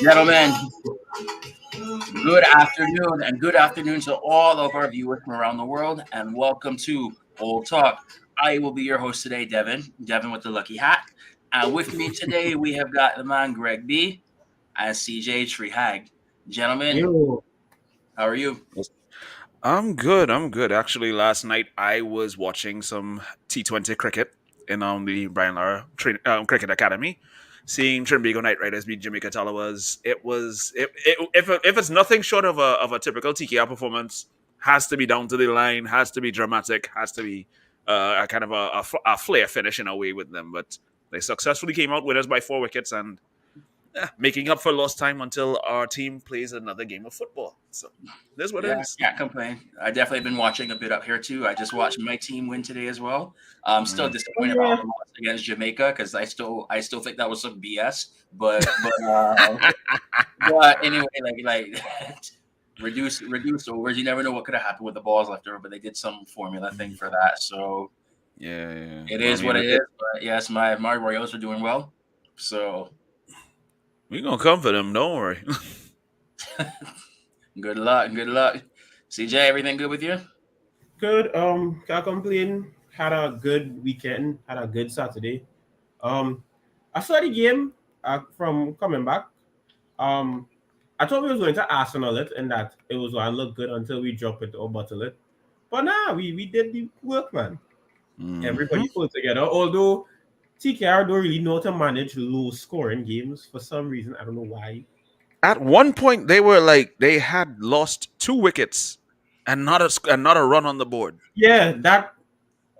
Gentlemen, good afternoon, and good afternoon to all of our viewers from around the world, and welcome to Old Talk. I will be your host today, Devin with the lucky hat. With me today, we have got the man Greg B and CJ Treehag. Gentlemen, Yo, how are you? I'm good. I'm good. Actually, last night I was watching some T20 cricket in the Brian Lara Cricket Academy. Seeing Trinbago Knight Riders beat Jamaica Talawas, if it's nothing short of a typical TKR performance, has to be down to the line, has to be dramatic, has to be a kind of a flair finish in a way with them. But they successfully came out winners by 4 wickets and making up for lost time until our team plays another game of football. So that's what it Yeah, is. can't complain. I definitely been watching a bit up here too. I just watched my team win today as well. I'm still Mm. oh disappointed about yeah, the loss against Jamaica because I still think that was some BS. But anyway, like reduce overs. You never know what could have happened with the balls left over, but they did some formula thing for that. So Yeah, yeah. it Well, I is what mean, it is. But yes, my Royals are doing well. So we gonna come for them. Don't worry. good luck, good luck. CJ, everything good with you? good. Can't complain. Had a good weekend. Had a good Saturday. Um, I saw the game. From coming back. Um, I thought we was going to Arsenal it and that it was going to look good until we drop it or bottle it. But nah, we did the work, man. Hmm. Everybody pulled together. Although TKR don't really know how to manage low scoring games for some reason. I don't know why. At one point, they were like they had lost 2 wickets and not a run on the board. Yeah, that.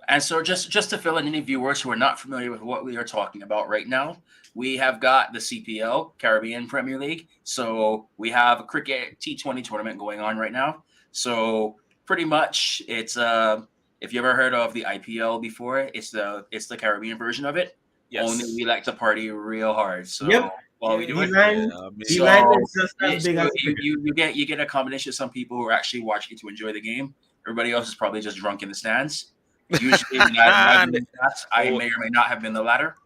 And so just to fill in any viewers who are not familiar with what we are talking about right now, we have got the CPL, Caribbean Premier League. So we have a cricket T20 tournament going on right now. So pretty much it's if you ever heard of the IPL before, it's the Caribbean version of it. Only Yes. we like to party real hard. So Yep. while we do The it. Yeah. line. I The mean, line So is just as yes, big you, as you, cricket. you you get you get a combination of some people who are actually watching to enjoy the game. Everybody else is probably just drunk in the stands. Usually, when I've been and in the past, I oh, may or may not have been the latter.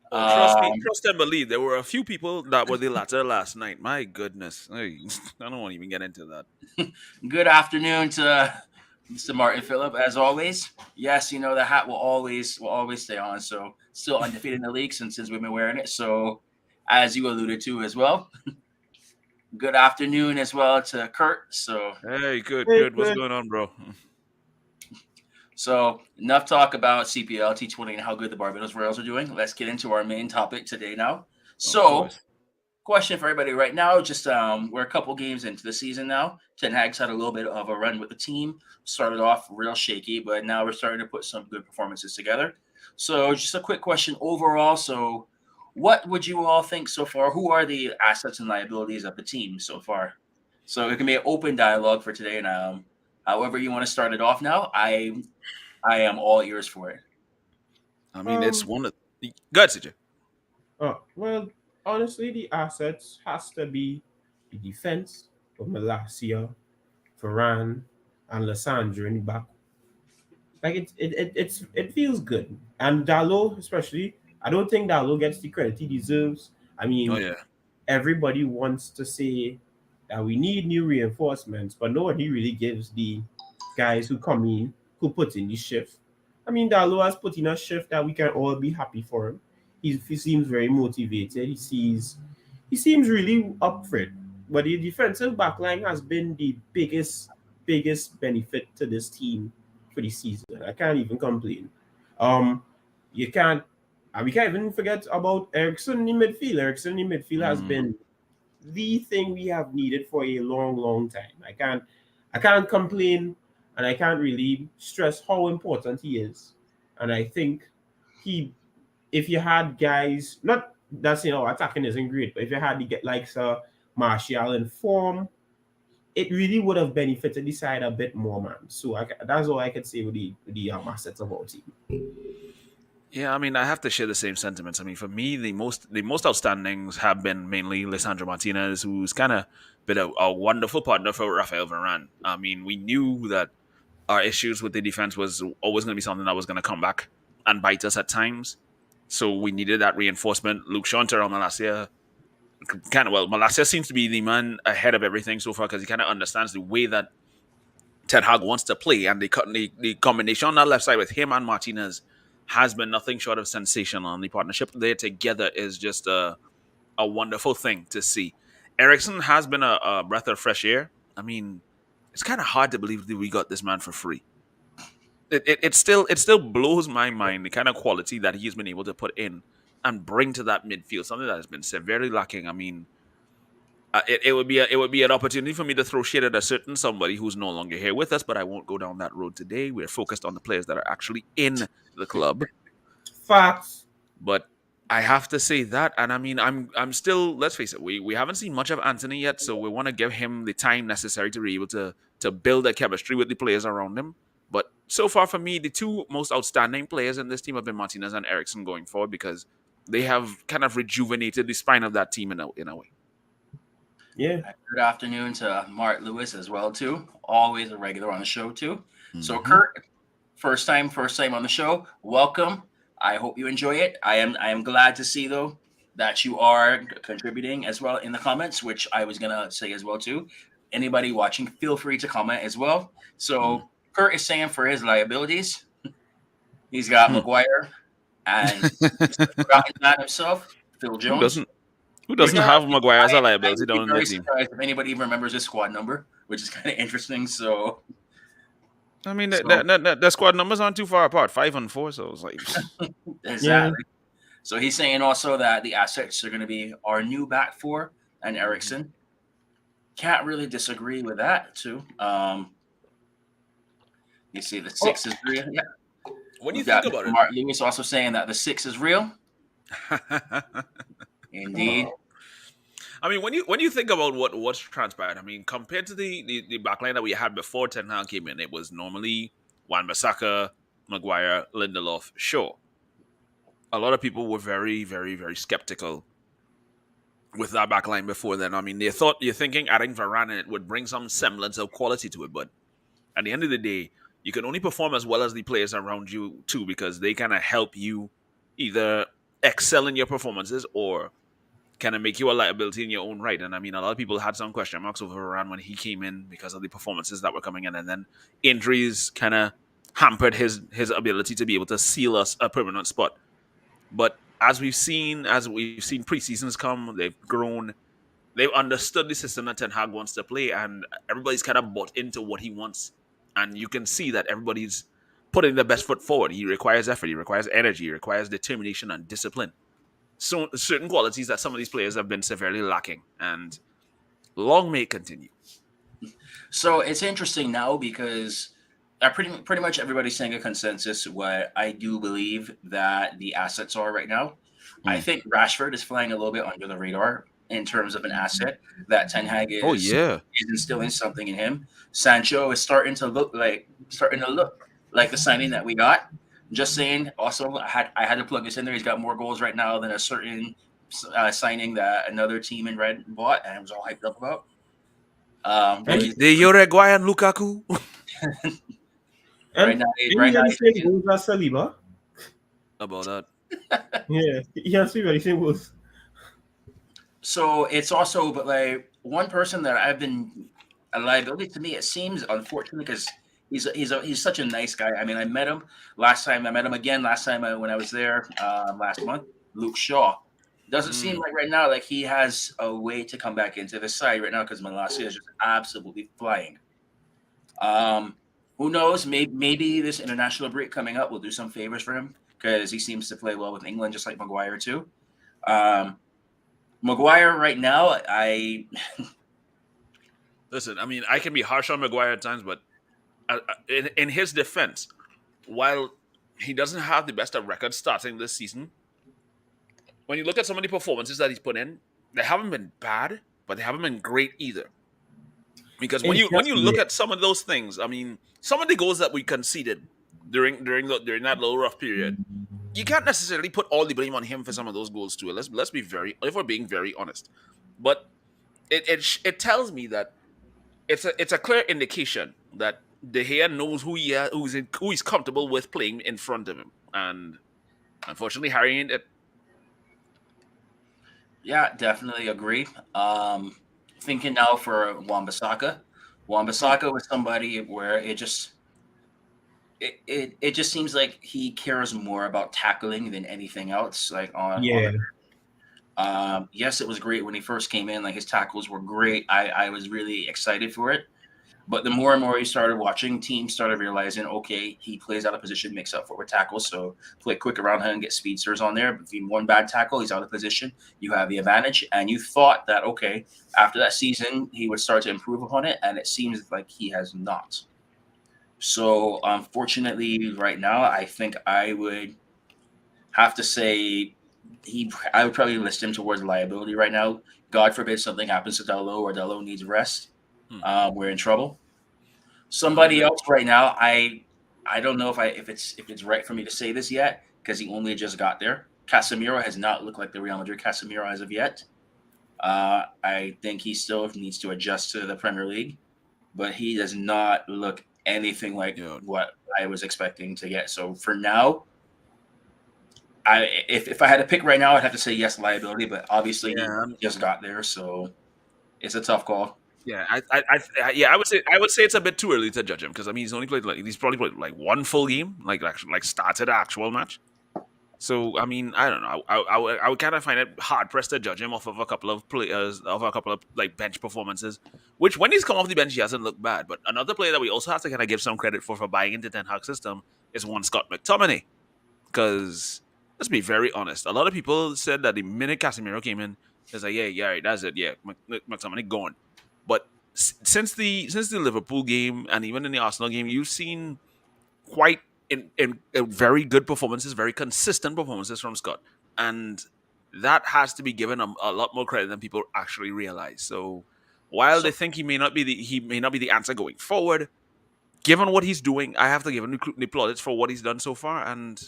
trust me, Um, trust and believe. There were a few people that were the latter last night. My goodness, Hey, I don't want to even get into that. Good afternoon to Mr. Martin Phillip, as always. Yes, the hat will always stay on. So still undefeated in the league since we've been wearing it. So as you alluded to as well, good afternoon as well to Kurt. So Hey, good, Hey, good. What's good. going on, bro? enough talk about CPL T20 and how good the Barbados Royals are doing. Let's get into our main topic today now. Of So course. question for everybody right now. Just we're a couple games into the season now. Ten Hag's had a little bit of a run with the team. Started off real shaky, but now we're starting to put some good performances together. So just a quick question overall. So what would you all think so far? Who are the assets and liabilities of the team so far? So it can be an open dialogue for today, and however you want to start it off now, I am all ears for it. I mean, it's Um. one of. Good, CJ. Well, honestly, the assets has to be the defense of Malasia, Varane, and Lissandra in the back. Like it feels good. And Dalo, especially, I don't think Dalo gets the credit he deserves. I Oh mean, yeah. everybody wants to say that we need new reinforcements, but nobody really gives the guys who come in who put in the shift. I mean, Dalo has put in a shift that we can all be happy for him. He seems very motivated. He seems really up for it. But the defensive backline has been the biggest benefit to this team for the season. I can't even complain. Um, you can't we can't even forget about Ericsson in midfield. Ericsson in midfield has Mm. been the thing we have needed for a long, long time. I can't complain, and I can't really stress how important he is. And I think he, if you had guys, not that's attacking isn't great, but if you had to get like Martial in form, it really would have benefited the side a bit more, man. So that's all I could say with the assets of our team. Yeah, I mean, I have to share the same sentiments. I mean, for me, the most outstandings have been mainly Lisandro Martinez, who's kind of been a wonderful partner for Rafael Varane. I mean, we knew that our issues with the defense was always going to be something that was going to come back and bite us at times. So we needed that reinforcement. Luke Shaw and Terrell Malacia kind of, well, Malasia seems to be the man ahead of everything so far because he kind of understands the way that Ten Hag wants to play, and the combination on that left side with him and Martinez has been nothing short of sensational. And the partnership there together is just a wonderful thing to see. Ericsson has been a breath of fresh air. I mean, it's kind of hard to believe that we got this man for free. It still blows my mind the kind of quality that he's been able to put in and bring to that midfield, something that has been severely lacking. I mean, it would be an opportunity for me to throw shade at a certain somebody who's no longer here with us, but I won't go down that road today. We're focused on the players that are actually in the club. Facts. But I have to say that, and I mean, I'm still. Let's face it, we haven't seen much of Anthony yet, so we want to give him the time necessary to be able to build a chemistry with the players around him. But so far, for me, the two most outstanding players in this team have been Martinez and Ericsson going forward because they have kind of rejuvenated the spine of that team in a way. Yeah. Good afternoon to Mark Lewis as well too. Always a regular on the show too. So Mhm. Kurt, first time on the show. Welcome. I hope you enjoy it. I am glad to see though that you are contributing as well in the comments, which I was gonna say as well too. Anybody watching, feel free to comment as well. So Kurt is saying for his liabilities, he's got Hmm. McGuire and Mr. Forgotten Man himself, Phil Who Jones. doesn't? Who Right doesn't now, have Maguire as a I liability would be down in their very team? surprised if anybody even remembers his squad number, which is kind of interesting. So, I mean, so the squad numbers aren't too far apart, 5-4. So it's like, Yeah. exactly. So he's saying also that the assets are going to be our new back four and Ericsson. Can't really disagree with that too. You see, the Oh, six is real. Yeah, when you we've got think Mr. about Mark Lewis also saying that the six is real. it, Indeed. I mean, when you think about what's transpired, I mean, compared to the backline that we had before Ten Hag came in, it was normally Wan-Bissaka, Maguire, Lindelof, Shaw. A lot of people were very, very, very skeptical with that backline before then. I mean, you're thinking adding Varane in it would bring some semblance of quality to it, but at the end of the day, you can only perform as well as the players around you too, because they kind of help you either excel in your performances or kind of make you a liability in your own right. And I mean, a lot of people had some question marks over Varane when he came in because of the performances that were coming in, and then injuries kind of hampered his ability to be able to seal us a permanent spot. But as we've seen preseasons come, they've grown, they've understood the system that Ten Hag wants to play, and everybody's kind of bought into what he wants. And you can see that everybody's putting their best foot forward. He requires effort, he requires energy, he requires determination and discipline. So certain qualities that some of these players have been severely lacking, and long may it continue. So it's interesting now because pretty much everybody's saying a consensus. What I do believe that the assets are right now. I Mm. think Rashford is flying a little bit under the radar in terms of an asset that Ten Hag Oh is yeah. instilling something in him. Sancho is starting to look like the signing that we got. Just saying. Also, I had to plug this in there. He's got more goals right now than a certain signing that another team in red bought, and I was all hyped up about. But and he's The Uruguayan Lukaku. right and now. didn't Right he now, have the he's same taking. goals as Saliba? About that. Yeah, he has the very same goals. So it's also, but like one person that I've been a liability to me. It seems unfortunate because he's such a nice guy. I mean, I met him last time. I met him again last time when I was there last month. Luke Shaw doesn't seem Mm. like right now like he has a way to come back into the side right now because Malasia is just absolutely flying. Um, who knows? Maybe this international break coming up will do some favors for him because he seems to play well with England, just like Maguire too. Um, Maguire right now, Listen, I mean, I can be harsh on Maguire at times, but in his defense, while he doesn't have the best of records starting this season, when you look at some of the performances that he's put in, they haven't been bad, but they haven't been great either. Because when It's you just look lit. at some of those things, I mean, some of the goals that we conceded during that little rough period, you can't necessarily put all the blame on him for some of those goals too. Let's be very, if we're being very honest, but it tells me that it's a clear indication that De Gea knows who he's comfortable with playing in front of him, and unfortunately, Harry ain't it. Yeah, definitely agree. Thinking now for Wan-Bissaka. Wan-Bissaka was somebody where it just seems like he cares more about tackling than anything else. Like on Yeah, the yes, it was great when he first came in. Like his tackles were great. I was really excited for it. But the more and more he started watching, teams started realizing, okay, he plays out of position, makes up for it with tackles. So play quick around him, get speedsters on there. But if you one bad tackle, he's out of position. You have the advantage. And you thought that, okay, after that season, he would start to improve upon it. And it seems like he has not. So unfortunately, right now, I think I would have to say I would probably list him towards liability right now. God forbid something happens to Delo or Delo needs rest. Hmm. We're in trouble. I'm Somebody good. else right now, I don't know if it's right for me to say this yet because he only just got there. Casemiro has not looked like the Real Madrid Casemiro as of yet. I think he still needs to adjust to the Premier League, but he does not look anything like Yeah, what I was expecting to get. So for now, if I had to pick right now, I'd have to say yes, liability. But obviously, he yeah, just got there, so it's a tough call. yeah. Yeah. I would say it's a bit too early to judge him because I mean he's probably played like one full game, like actually like started an actual match. So I mean, I don't know. I would kind of find it hard pressed to judge him off of a couple of players, of a couple of like bench performances. Which when he's come off the bench, he hasn't looked bad. But another player that we also have to kind of give some credit for buying into Ten Hag system is one Scott McTominay. Because let's be very honest, a lot of people said that the minute Casemiro came in, it's like, yeah, yeah, right, that's it, yeah, McTominay gone. But since the Liverpool game and even in the Arsenal game, you've seen quite in very good performances, very consistent performances from Scott, and that has to be given a lot more credit than people actually realize. So while So they think he may not be the answer going forward, given what he's doing, I have to give him the plaudits for what he's done so far. And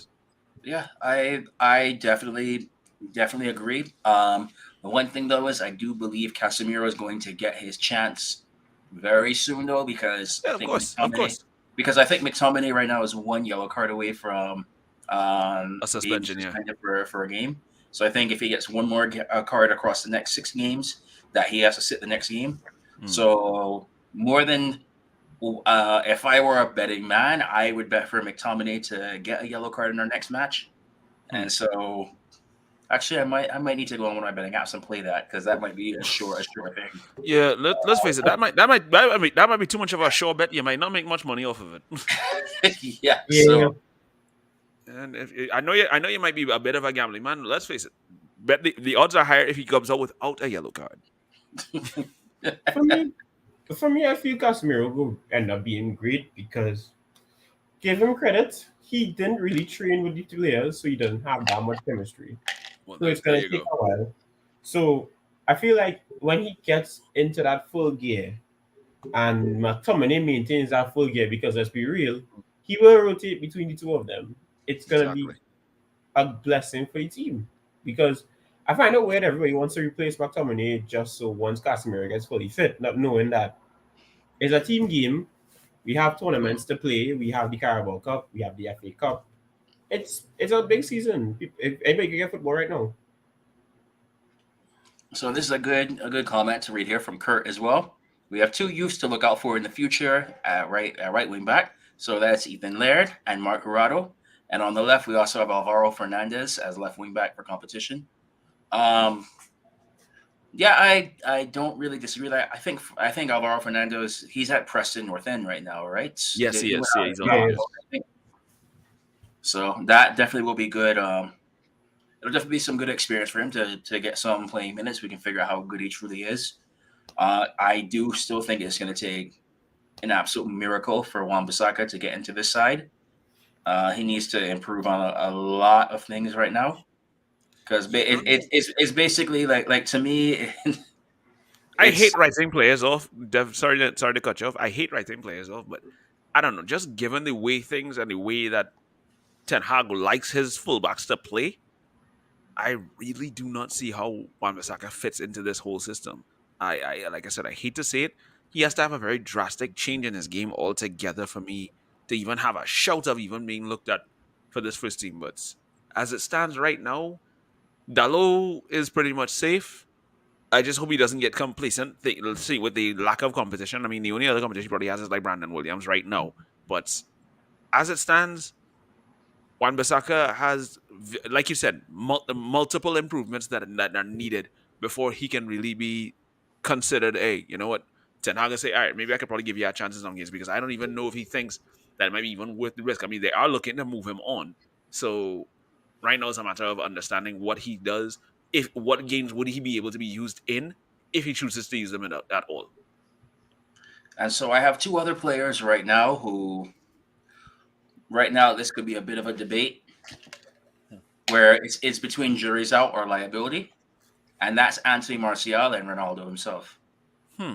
yeah, I definitely agree. The one thing though is I do believe Casemiro is going to get his chance very soon though yeah, of course, I think McTominay right now is one yellow card away from a being suspension, yeah. suspended for a game. So I think if he gets one more card across the next 6 games, that he has to sit the next game. Hmm. So more than if I were a betting man, I would bet for McTominay to get a yellow card in our next match. Hmm. And so, actually, I might need to go on one of my betting apps and play that because that might be a sure thing. Yeah, let's face it. That might be too much of a sure bet. You might not make much money off of it. Yeah. yeah. So And if I know you might be a bit of a gambling man. Let's face it. Bet the odds are higher if he comes out without a yellow card. For me, for me, I feel Casemiro will end up being great because give him credit. He didn't really train with the players, so he doesn't have that much chemistry. Well, So it's there gonna you take go. a while. So I feel like when he gets into that full gear and McTominay maintains that full gear, because let's be real, he will rotate between the two of them. It's gonna be Exactly. a blessing for the team because I find it weird everybody wants to replace McTominay just so once Casemiro gets fully fit, not knowing that it's a team game. We have Mm. tournaments to play. We have the Carabao Cup. We have the FA Cup. It's a big season. Anybody can get football right now. this is a good comment to read here from Kurt as well. We have two youths to look out for in the future at right wing back. So that's Ethan Laird and Mark Jurado. And on the left, we also have Alvaro Fernandez as left wing back for competition. Um, Yeah, I don't really disagree with that. I think Alvaro Fernandez he's at Preston North End right now, right? Yes, he He went is. Yeah, out he's on Yeah, loan. on yeah. Yes. loan, I think. So that definitely will be good. It'll definitely be some good experience for him to get some playing minutes. We can figure out how good he truly is. I do still think it's going to take an absolute miracle for Wan Bissaka to get into this side. He needs to improve on a lot of things right now because Yeah, it's basically like to me I it's hate writing players off. Dev, sorry to cut you off. I hate writing players off, but I don't know. Just given the way things and the way that Ten Hag likes his fullbacks to play, I really do not see how Wan-Bissaka fits into this whole system. Like I said, I hate to say it. He has to have a very drastic change in his game altogether for me to even have a shout of even being looked at for this first team. But as it stands right now, Dallo is pretty much safe. I just hope he doesn't get complacent. Let's see, with the lack of competition. I mean, the only other competition he probably has is like Brandon Williams right now. But as it stands, Wan Bissaka has, like you said, multiple improvements that are needed before he can really be considered. A, you know what, Ten Hag will say, all right, maybe I could probably give you a chance in some games because I don't even know if he thinks that it might be even worth the risk. I mean, they are looking to move him on, so right now it's a matter of understanding what he does. If what games would he be able to be used in if he chooses to use them at all? And so I have two other players right now who, right now, this could be a bit of a debate where it's between jury's out or liability, and that's Anthony Martial and Ronaldo himself. Hmm.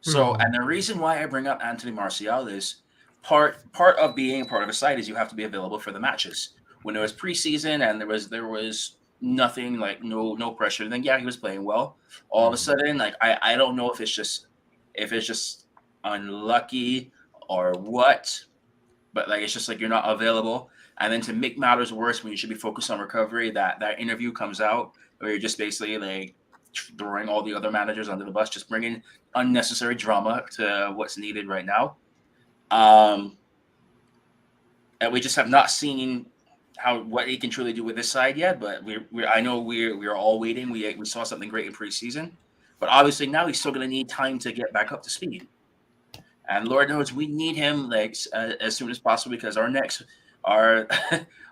So, and the reason why I bring up Anthony Martial is part of being part of a side is you have to be available for the matches. When it was preseason and there was nothing, like no pressure, then yeah, he was playing well. All of a sudden, like I don't know if it's just unlucky or what, but like it's just like you're not available. And then to make matters worse, when you should be focused on recovery, that interview comes out where you're just basically like throwing all the other managers under the bus, just bringing unnecessary drama to what's needed right now. Um, and we just have not seen how what he can truly do with this side yet. But I know we're all waiting. We saw something great in preseason, but obviously now he's still going to need time to get back up to speed. And Lord knows we need him like as soon as possible because our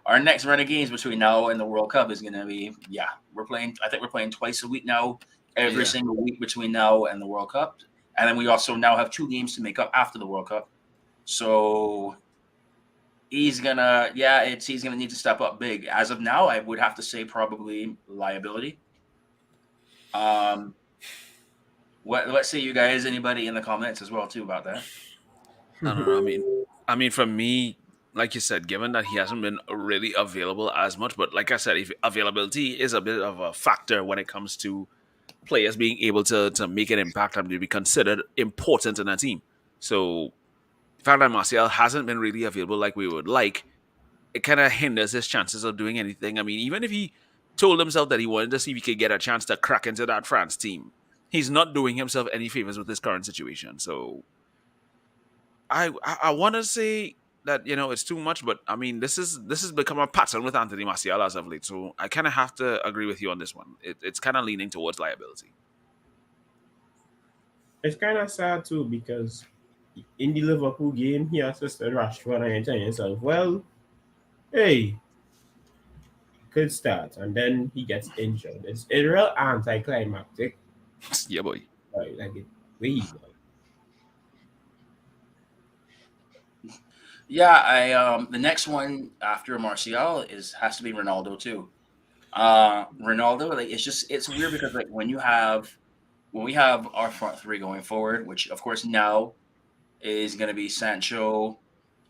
our next run of games between now and the World Cup is going to be, yeah, we're playing. I think we're playing twice a week now, every Yeah. single week between now and the World Cup, and then we also now have two games to make up after the World Cup. So he's gonna need to step up big. As of now, I would have to say probably liability. Um, what say you guys? Anybody in the comments as well too about that? I don't know. I mean, for me, like you said, given that he hasn't been really available as much, but like I said, if availability is a bit of a factor when it comes to players being able to make an impact and to be considered important in a team. So the fact that Martial hasn't been really available like we would like, it kind of hinders his chances of doing anything. I mean, even if he told himself that he wanted to see if he could get a chance to crack into that France team, he's not doing himself any favors with his current situation. So I want to say that it's too much, but I mean this has become a pattern with Anthony Martial as of late. So I kind of have to agree with you on this one. It's kind of leaning towards liability. It's kind of sad too because in the Liverpool game, he assisted Rashford and enjoying himself. Well, hey, good start, and then he gets injured. It's a real anticlimactic. Yeah, boy. Like it, really. Yeah, I the next one after Martial is has to be Ronaldo too. Ronaldo, like it's weird because like when we have our front three going forward, which of course now is going to be Sancho,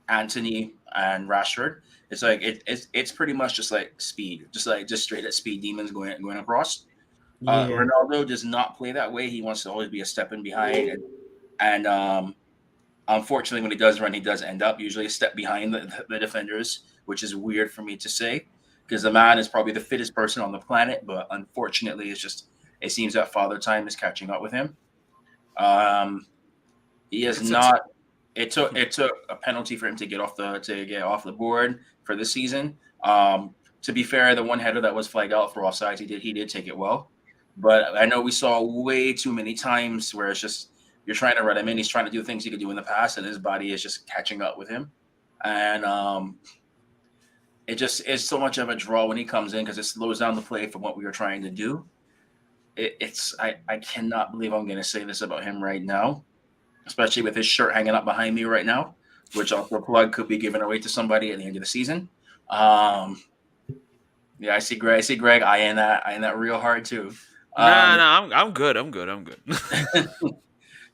Anthony, and Rashford. It's like it's pretty much just like speed, just straight at speed demons going across. Yeah, Ronaldo does not play that way. He wants to always be a step in behind, and unfortunately, when he does run, he does end up usually a step behind the defenders, which is weird for me to say because the man is probably the fittest person on the planet. But unfortunately, it seems that father time is catching up with him. Um, he is It's not. It took a penalty for him to get off the board for this season. To be fair, the one header that was flagged out for offsides, he did take it well, but I know we saw way too many times where it's just you're trying to run him in. He's trying to do things he could do in the past, and his body is just catching up with him, and it just is so much of a draw when he comes in because it slows down the play from what we were trying to do. I cannot believe I'm going to say this about him right now, especially with his shirt hanging up behind me right now, which also plug could be given away to somebody at the end of the season. Um, yeah, I see Greg eyeing that real hard too. nah, Um, nah. I'm good. I'm good.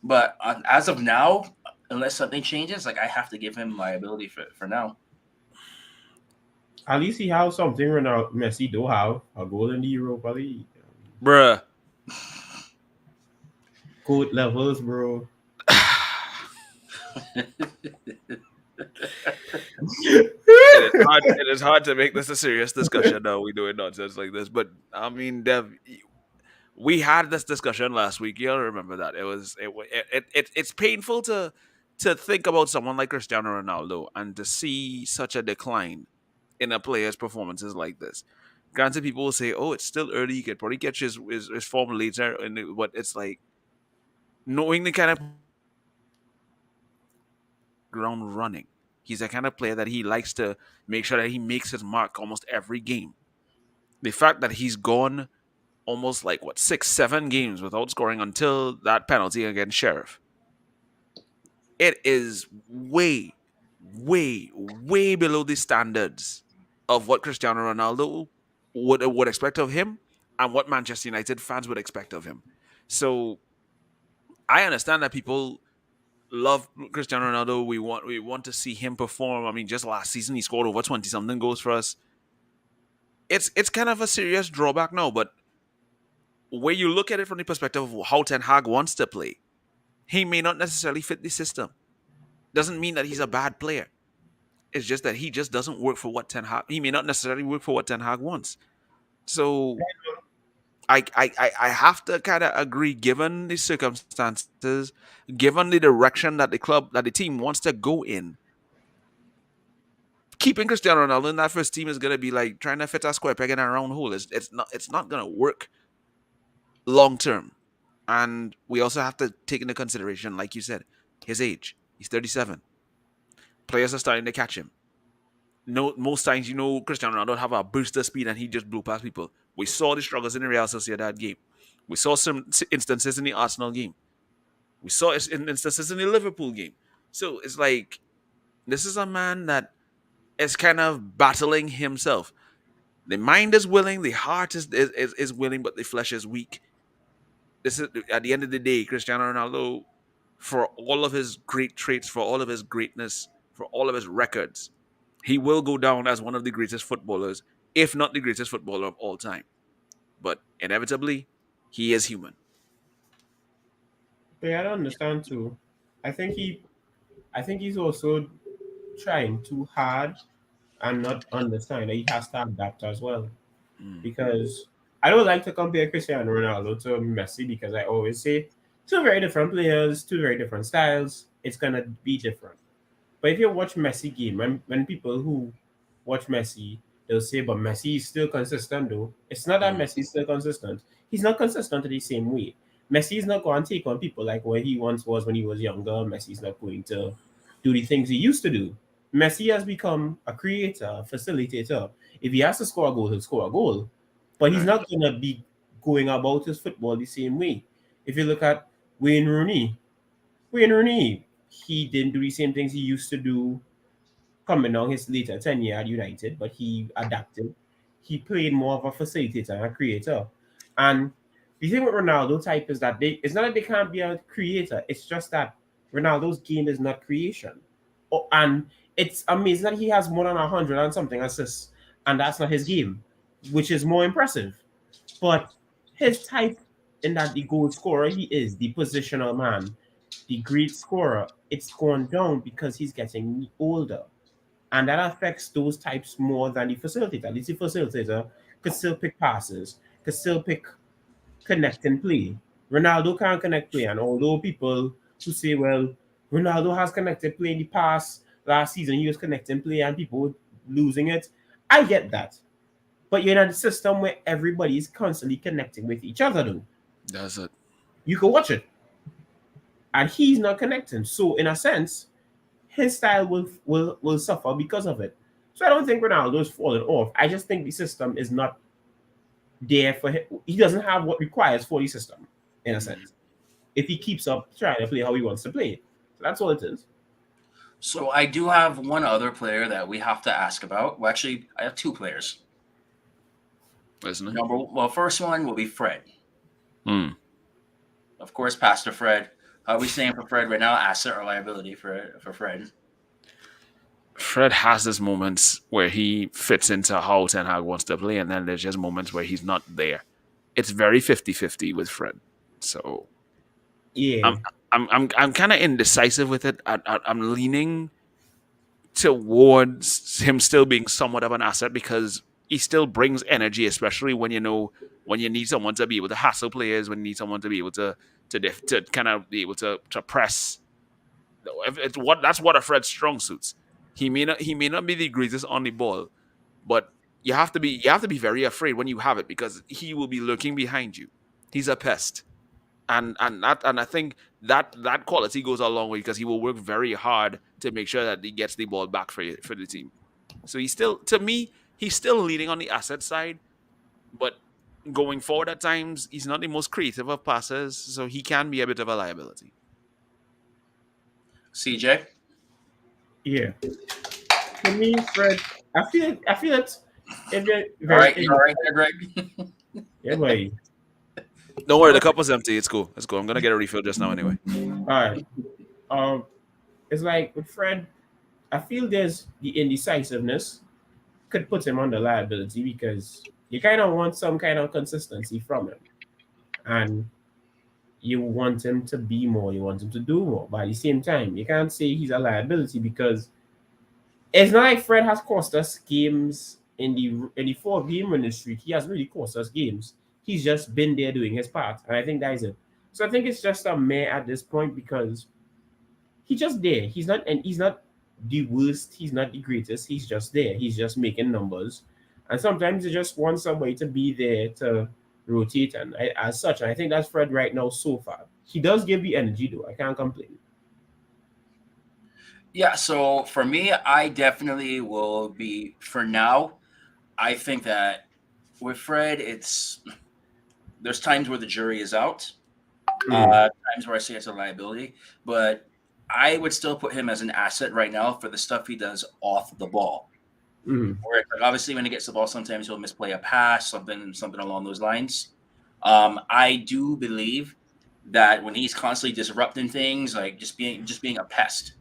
but as of now, unless something changes, like I have to give him liability for now. at least he has something Ronaldo Messi do have a goal in the Europa League. Bruh. Code levels, bro. It is hard to make this a serious discussion now. We doing nonsense like this, but I mean, Dev, we had this discussion last week. You'll remember that it's painful to think about someone like Cristiano Ronaldo and to see such a decline in a player's performances like this. Granted, people will say, "Oh, it's still early. He could probably catch his form later," but it's like knowing the kind of ground running. He's the kind of player that he likes to make sure that he makes his mark almost every game. The fact that he's gone almost like what 6, 7 games without scoring until that penalty against Sheriff. It is way, way, way below the standards of what Cristiano Ronaldo would expect of him and what Manchester United fans would expect of him. So I understand that people love Cristiano Ronaldo. We want to see him perform. I mean, just last season he scored over 20 something goals for us. It's kind of a serious drawback now, but where you look at it from the perspective of how Ten Hag wants to play, he may not necessarily fit the system. Doesn't mean that he's a bad player. It's just that he just doesn't work for what Ten Hag. He may not necessarily work for what Ten Hag wants. So I have to kind of agree, given the circumstances, given the direction that the team wants to go in. Keeping Cristiano Ronaldo in that first team is gonna be like trying to fit a square peg in a round hole. It's not gonna work long term. And we also have to take into consideration, like you said, his age. He's 37. Players are starting to catch him. No, most times, Cristiano Ronaldo have a burst of speed and he just blew past people. We saw the struggles in the Real Sociedad game. We saw some instances in the Arsenal game. We saw instances in the Liverpool game. So it's like this is a man that is kind of battling himself. The mind is willing, the heart is willing, but the flesh is weak. This is at the end of the day, Cristiano Ronaldo, for all of his great traits, for all of his greatness, for all of his records, he will go down as one of the greatest footballers, if not the greatest footballer of all time. But inevitably, he is human. Yeah, I don't understand too. I think he's also trying too hard and not understand that he has to adapt as well. Mm, Because I don't like to compare Cristiano Ronaldo to Messi because I always say two very different players, two very different styles. It's gonna be different. But if you watch Messi game, when people who watch Messi, they'll say, but Messi is still consistent though. It's not that mm, Messi is still consistent. He's not consistent in the same way. Messi is not going to take on people like where he once was when he was younger. Messi's not going to do the things he used to do. Messi has become a creator, a facilitator. If he has to score a goal, he'll score a goal. But he's right. not going to be going about his football the same way. If you look at Wayne Rooney, Wayne Rooney, he didn't do the same things he used to do coming on his later tenure at United, but he adapted. He played more of a facilitator and a creator. And the thing with Ronaldo type is that it's not that they can't be a creator, it's just that Ronaldo's game is not creation. Oh, and it's amazing that he has more than 100 and something assists, and that's not his game, which is more impressive. But his type in that the goal scorer he is, the positional man, the great scorer, it's gone down because he's getting older. And that affects those types more than the facilitator. At least the facilitator could still pick passes, could still pick connect and play. Ronaldo can't connect play. And although people who say, well, Ronaldo has connected play in the past, last season he was connecting play and people losing it, I get that. But you're in a system where everybody is constantly connecting with each other, though. That's it. You can watch it. And he's not connecting. So, in a sense, his style will suffer because of it. So I don't think Ronaldo is falling off. I just think the system is not there for him. He doesn't have what requires for the system, in a Mm. sense. If he keeps up trying to play how he wants to play. So that's all it is. So I do have one other player that we have to ask about. Well, actually, I have two players. Isn't it? First one will be Fred. Mm. Of course, Pastor Fred. How are we saying for Fred right now? Asset or liability for Fred? Fred has his moments where he fits into how Ten Hag wants to play, and then there's just moments where he's not there. It's very 50-50 with Fred. So Yeah. I'm I'm kind of indecisive with it. I'm leaning towards him still being somewhat of an asset because he still brings energy, especially when when you need someone to be able to hassle players, when you need someone to be able to kind of be able to press. It's what that's what a Fred's strong suits. He may not be the greatest on the ball, but you have to be very afraid when you have it because he will be lurking behind you. He's a pest, and I think that quality goes a long way because he will work very hard to make sure that he gets the ball back for the team. So he's still, to me, he's still leading on the asset side, but going forward at times he's not the most creative of passers, so he can be a bit of a liability. CJ. Yeah. For me, Fred, I feel it's very All very right, you all right indecisive. there, Greg? Yeah, boy. Don't worry, the But cup was empty. It's cool. It's cool. I'm gonna get a refill just now anyway. all right. Um, it's like with Fred, I feel there's the indecisiveness could put him on the liability because you kind of want some kind of consistency from him, and you want him to be more, you want him to do more. But at the same time, you can't say he's a liability because it's not like Fred has cost us games in the 4 game winning streak. He hasn't really cost us games. He's just been there doing his part, and I think that is it. So I think it's just a meh at this point because he's just there. He's not the worst. He's not the greatest. He's just there. He's just making numbers, and sometimes you just want somebody to be there to rotate and as such. And I think that's Fred right now so far. He does give the energy though. I can't complain. Yeah, so for me, I definitely will be for now. I think that with Fred, it's there's times where the jury is out, Mm, times where I say it's a liability, but I would still put him as an asset right now for the stuff he does off the ball. mm, Where like obviously when he gets the ball, sometimes he'll misplay a pass, something along those lines. I do believe that when he's constantly disrupting things, like just being a pest,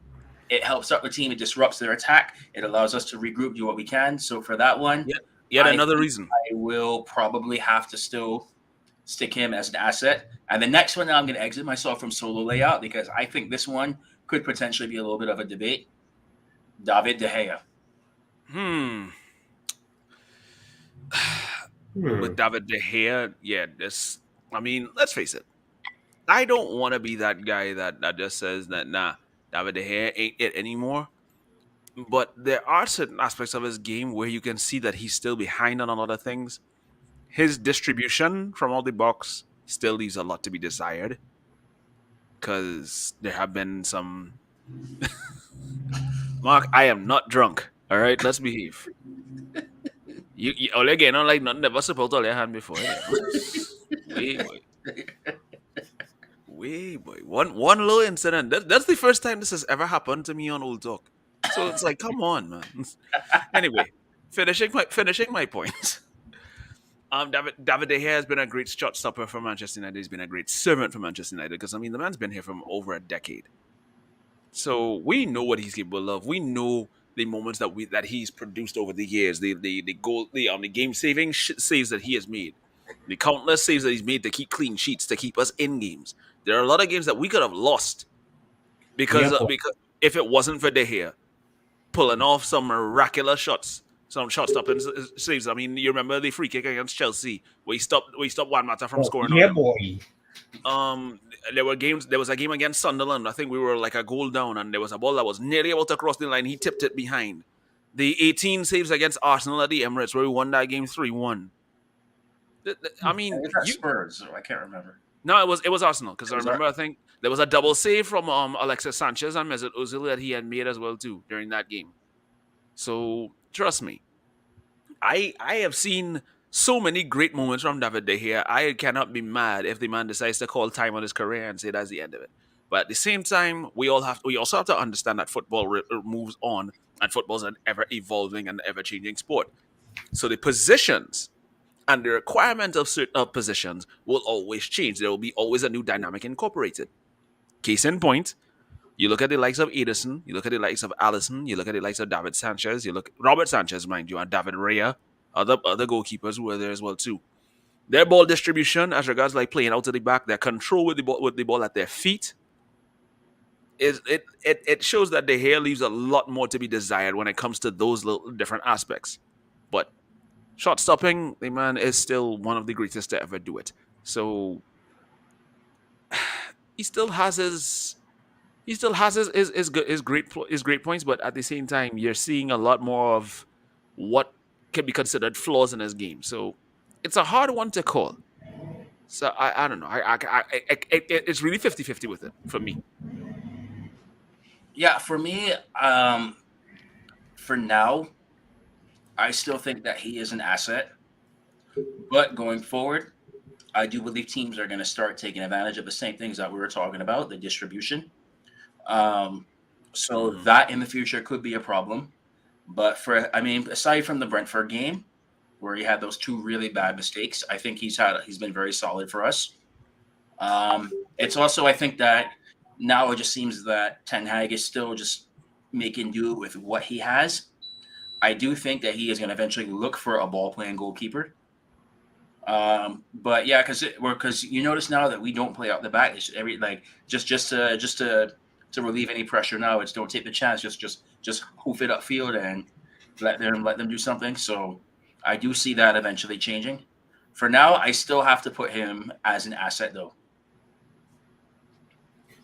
it helps out the team. It disrupts their attack. It allows us to regroup, do what we can. So for that one, Yet I another think reason. I will probably have to still stick him as an asset. And the next one, I'm going to exit myself from solo layout because I think this one could potentially be a little bit of a debate. David De Gea. Hmm. With mm, David De Gea, yeah, this. I mean, let's face it. I don't want to be that guy that just says that nah, David De Gea ain't it anymore. But there are certain aspects of his game where you can see that he's still behind on a lot of things. His distribution from all the box still leaves a lot to be desired because there have been some. Mark, I am not drunk. All right, let's behave. You all again on like nothing never supposed to all your hand before there. Huh? Wait, boy. Wait, boy. One low incident. That's the first time this has ever happened to me on Old Talk. So it's like, come on, man. Anyway, finishing my point. David De Gea has been a great shot stopper for Manchester United. He's been a great servant for Manchester United because I mean the man's been here for over a decade. So we know what he's capable of. We know the moments that he's produced over the years, the goal, the game saving saves that he has made, the countless saves that he's made to keep clean sheets to keep us in games. There are a lot of games that we could have lost yeah, boy. because if it wasn't for De Gea pulling off some miraculous shots, some shot stopping saves. I mean, you remember the free kick against Chelsea where he stopped Juan Mata from Oh, scoring on yeah, him. boy. There were games. There was a game against Sunderland. I think we were like a goal down, and there was a ball that was nearly about to cross the line. He tipped it behind. The 18 saves against Arsenal at the Emirates, where we won that game 3-1. I mean, Is that Spurs? I can't remember. no, it was Arsenal because It I was remember I think there was a double save from Alexis Sanchez and Mesut Ozil that he had made as well too during that game. So trust me, I have seen so many great moments from David De Gea. I cannot be mad if the man decides to call time on his career and say that's the end of it. But at the same time, we also have to understand that football moves on, and football is an ever evolving and ever changing sport. So the positions and the requirement of certain positions will always change. There will be always a new dynamic incorporated. Case in point, you look at the likes of Edison, you look at the likes of Allison, you look at the likes of David Sanchez, you look Robert Sanchez, mind you, and David Raya, other goalkeepers who were there as well too. Their ball distribution, as regards like playing out to the back, their control with the ball at their feet, is it shows that De Gea leaves a lot more to be desired when it comes to those little different aspects. But shot stopping, the man is still one of the greatest to ever do it. So he still has his great points, but at the same time, you're seeing a lot more of what can be considered flaws in his game. So it's a hard one to call. So I don't know. It's really 50-50 with it for me. Yeah, for me, for now, I still think that he is an asset. But going forward, I do believe teams are going to start taking advantage of the same things that we were talking about, the distribution. Um, so Hmm. that in the future could be a problem. But I mean, aside from the Brentford game where he had those two really bad mistakes, I think he's been very solid for us. It's also I think that now it just seems that Ten Hag is still just making do with what he has. I do think that he is going to eventually look for a ball playing goalkeeper. But yeah, because you notice now that we don't play out the back. It's every like just to relieve any pressure now. It's don't take the chance. Just hoof it upfield and let them do something. So I do see that eventually changing. For now, I still have to put him as an asset though.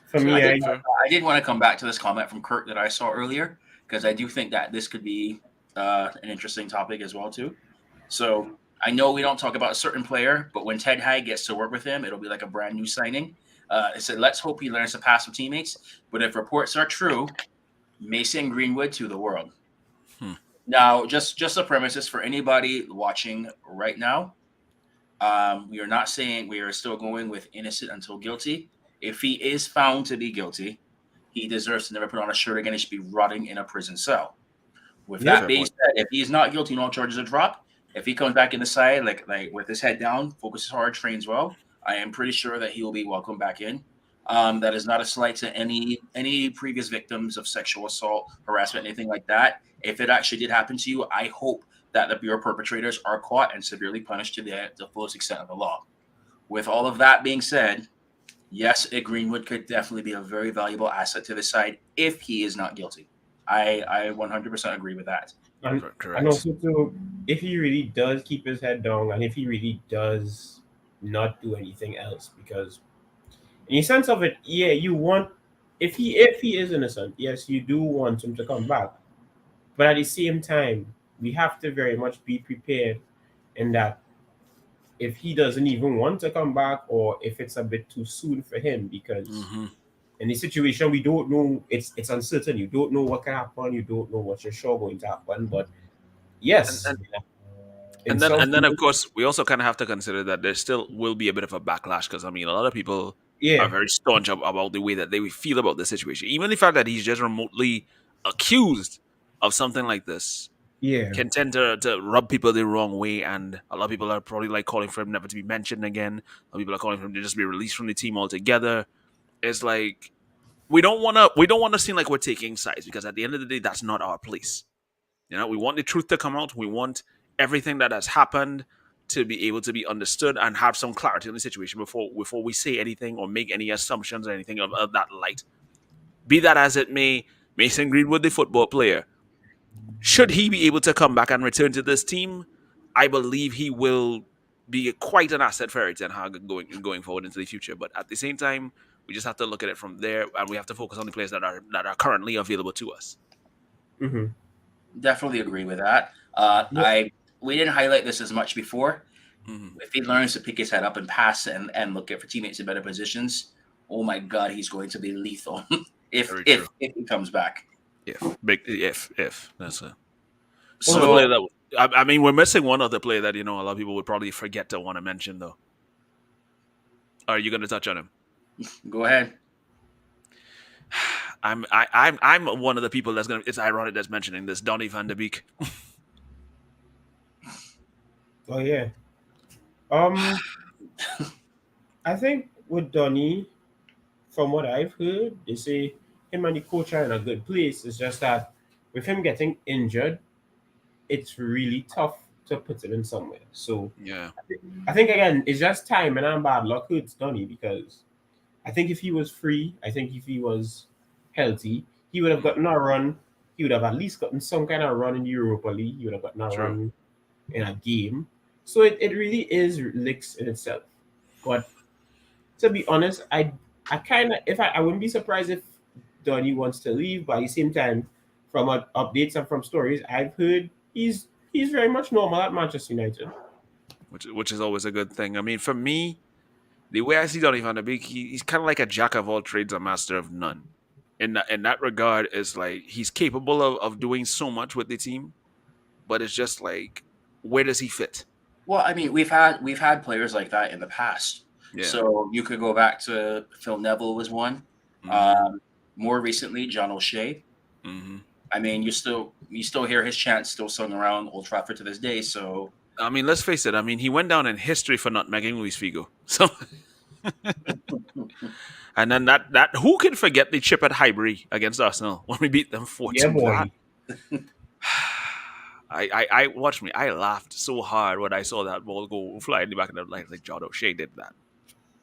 For Fair, me, I did fair. I did want to come back to this comment from Kurt that I saw earlier because I do think that this could be an interesting topic as well too. So I know we don't talk about a certain player, but when Ted Hag gets to work with him, it'll be like a brand new signing. It said, "Let's hope he learns to pass with teammates." But if reports are true, Mason Greenwood to the world. Hmm. Now, just a premises for anybody watching right now. We are not saying we are still going with innocent until guilty. If he is found to be guilty, he deserves to never put on a shirt again. He should be rotting in a prison cell. With yep. that Fair being point. said, if he's not guilty, no charges are dropped. If he comes back in the side, like with his head down, focuses hard, trains well, I am pretty sure that he will be welcomed back in. That is not a slight to any previous victims of sexual assault, harassment, anything like that. If it actually did happen to you, I hope that the bureau perpetrators are caught and severely punished to the fullest extent of the law. With all of that being said, yes, Greenwood could definitely be a very valuable asset to the side if he is not guilty. I 100% agree with that. And Correct. also too, if he really does keep his head down, and if he really does not do anything else, because in the sense of it, yeah, you want if he is innocent, yes, you do want him to come back. But at the same time, we have to very much be prepared in that if he doesn't even want to come back, or if it's a bit too soon for him, because Hmm. in this situation we don't know, it's uncertain. You don't know what can happen, you don't know what you're sure going to happen. But And, yes, and in and then some and then of fields, course we also kind of have to consider that there still will be a bit of a backlash because I mean a lot of people are yeah, very staunch about the way that they feel about the situation. Even the fact that he's just remotely accused of something like this yeah. can tend to rub people the wrong way, and a lot of people are probably like calling for him never to be mentioned again. A lot of people are calling for him to just be released from the team altogether. It's like we don't want to seem like we're taking sides because at the end of the day, that's not our place. We want the truth to come out. We want everything that has happened to be able to be understood and have some clarity on the situation before we say anything or make any assumptions or anything of that light. Be that as it may, Mason Greenwood, the football player, should he be able to come back and return to this team, I believe he will be quite an asset for Eric Ten Hag going forward into the future. But at the same time, we just have to look at it from there, and we have to focus on the players that are currently available to us. Mm-hmm. Definitely agree with that. Yep. I We didn't highlight this as much before. Hmm. If he learns to pick his head up and pass and look at for teammates in better positions, oh my God, he's going to be lethal if Very true. if if he comes back. If that's another Also, player So that I mean we're missing one other player that a lot of people would probably forget to want to mention though. Are you going to touch on him? go ahead. I'm one of the people that's gonna. It's ironic that's mentioning this. Donny van de Beek. oh yeah. Um, I think with Donny, from what I've heard, they say him and the coach are in a good place. It's just that with him getting injured, it's really tough to put him in somewhere. So Yeah. I think again, it's just time and I'm bad luck hurts Donny, because I think if he was free, I think if he was healthy, he would have Mm, gotten a run. He would have at least gotten some kind of run in the Europa League. He would have gotten a true. run in a game. So it really is licks in itself. But to be honest, I kind of if I wouldn't be surprised if Donny wants to leave, but at the same time, from updates and from stories I've heard, he's very much normal at Manchester United. Which is always a good thing. I mean, for me, the way I see Donny van de Beek, he's kind of like a jack of all trades, a master of none. In that regard, is like he's capable of doing so much with the team, but it's just like, where does he fit? Well, I mean, we've had players like that in the past. Yeah. So you could go back to Phil Neville was one. Hmm. Um, More recently, John O'Shea. Hmm. I mean, you still hear his chants still sung around Old Trafford to this day. So I mean, let's face it. I mean, he went down in history for not making Luis Figo. So, and then that who can forget the chip at Highbury against Arsenal when we beat them four Yeah, two? That boy. I watched me. I laughed so hard when I saw that ball go fly in the back of the line. Like John O'Shea did that.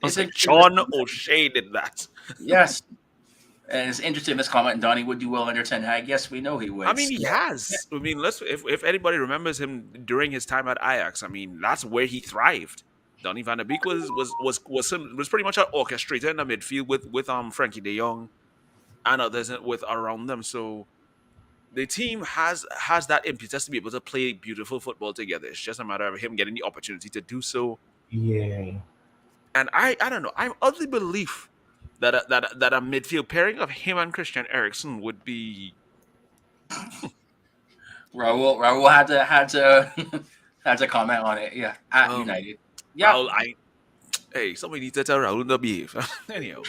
I was it's like, interesting. John O'Shea did that. Yes, and it's interesting. This comment, Donny would do well under Ten Hag. Yes, we know he I would. mean, he So, has. I mean, let's if anybody remembers him during his time at Ajax, I mean, that's where he thrived. Donny van de Beek was pretty much an orchestrator in the midfield with Frankie De Jong and others with around them. So the team has that impetus to be able to play beautiful football together. It's just a matter of him getting the opportunity to do so. Yeah. And I don't know. I'm of the belief that a midfield pairing of him and Christian Eriksen would be. Raul had to had to comment on it. Yeah, at um United. Yeah. Raul, hey, somebody needs to tell Raul to behave. Anyhow,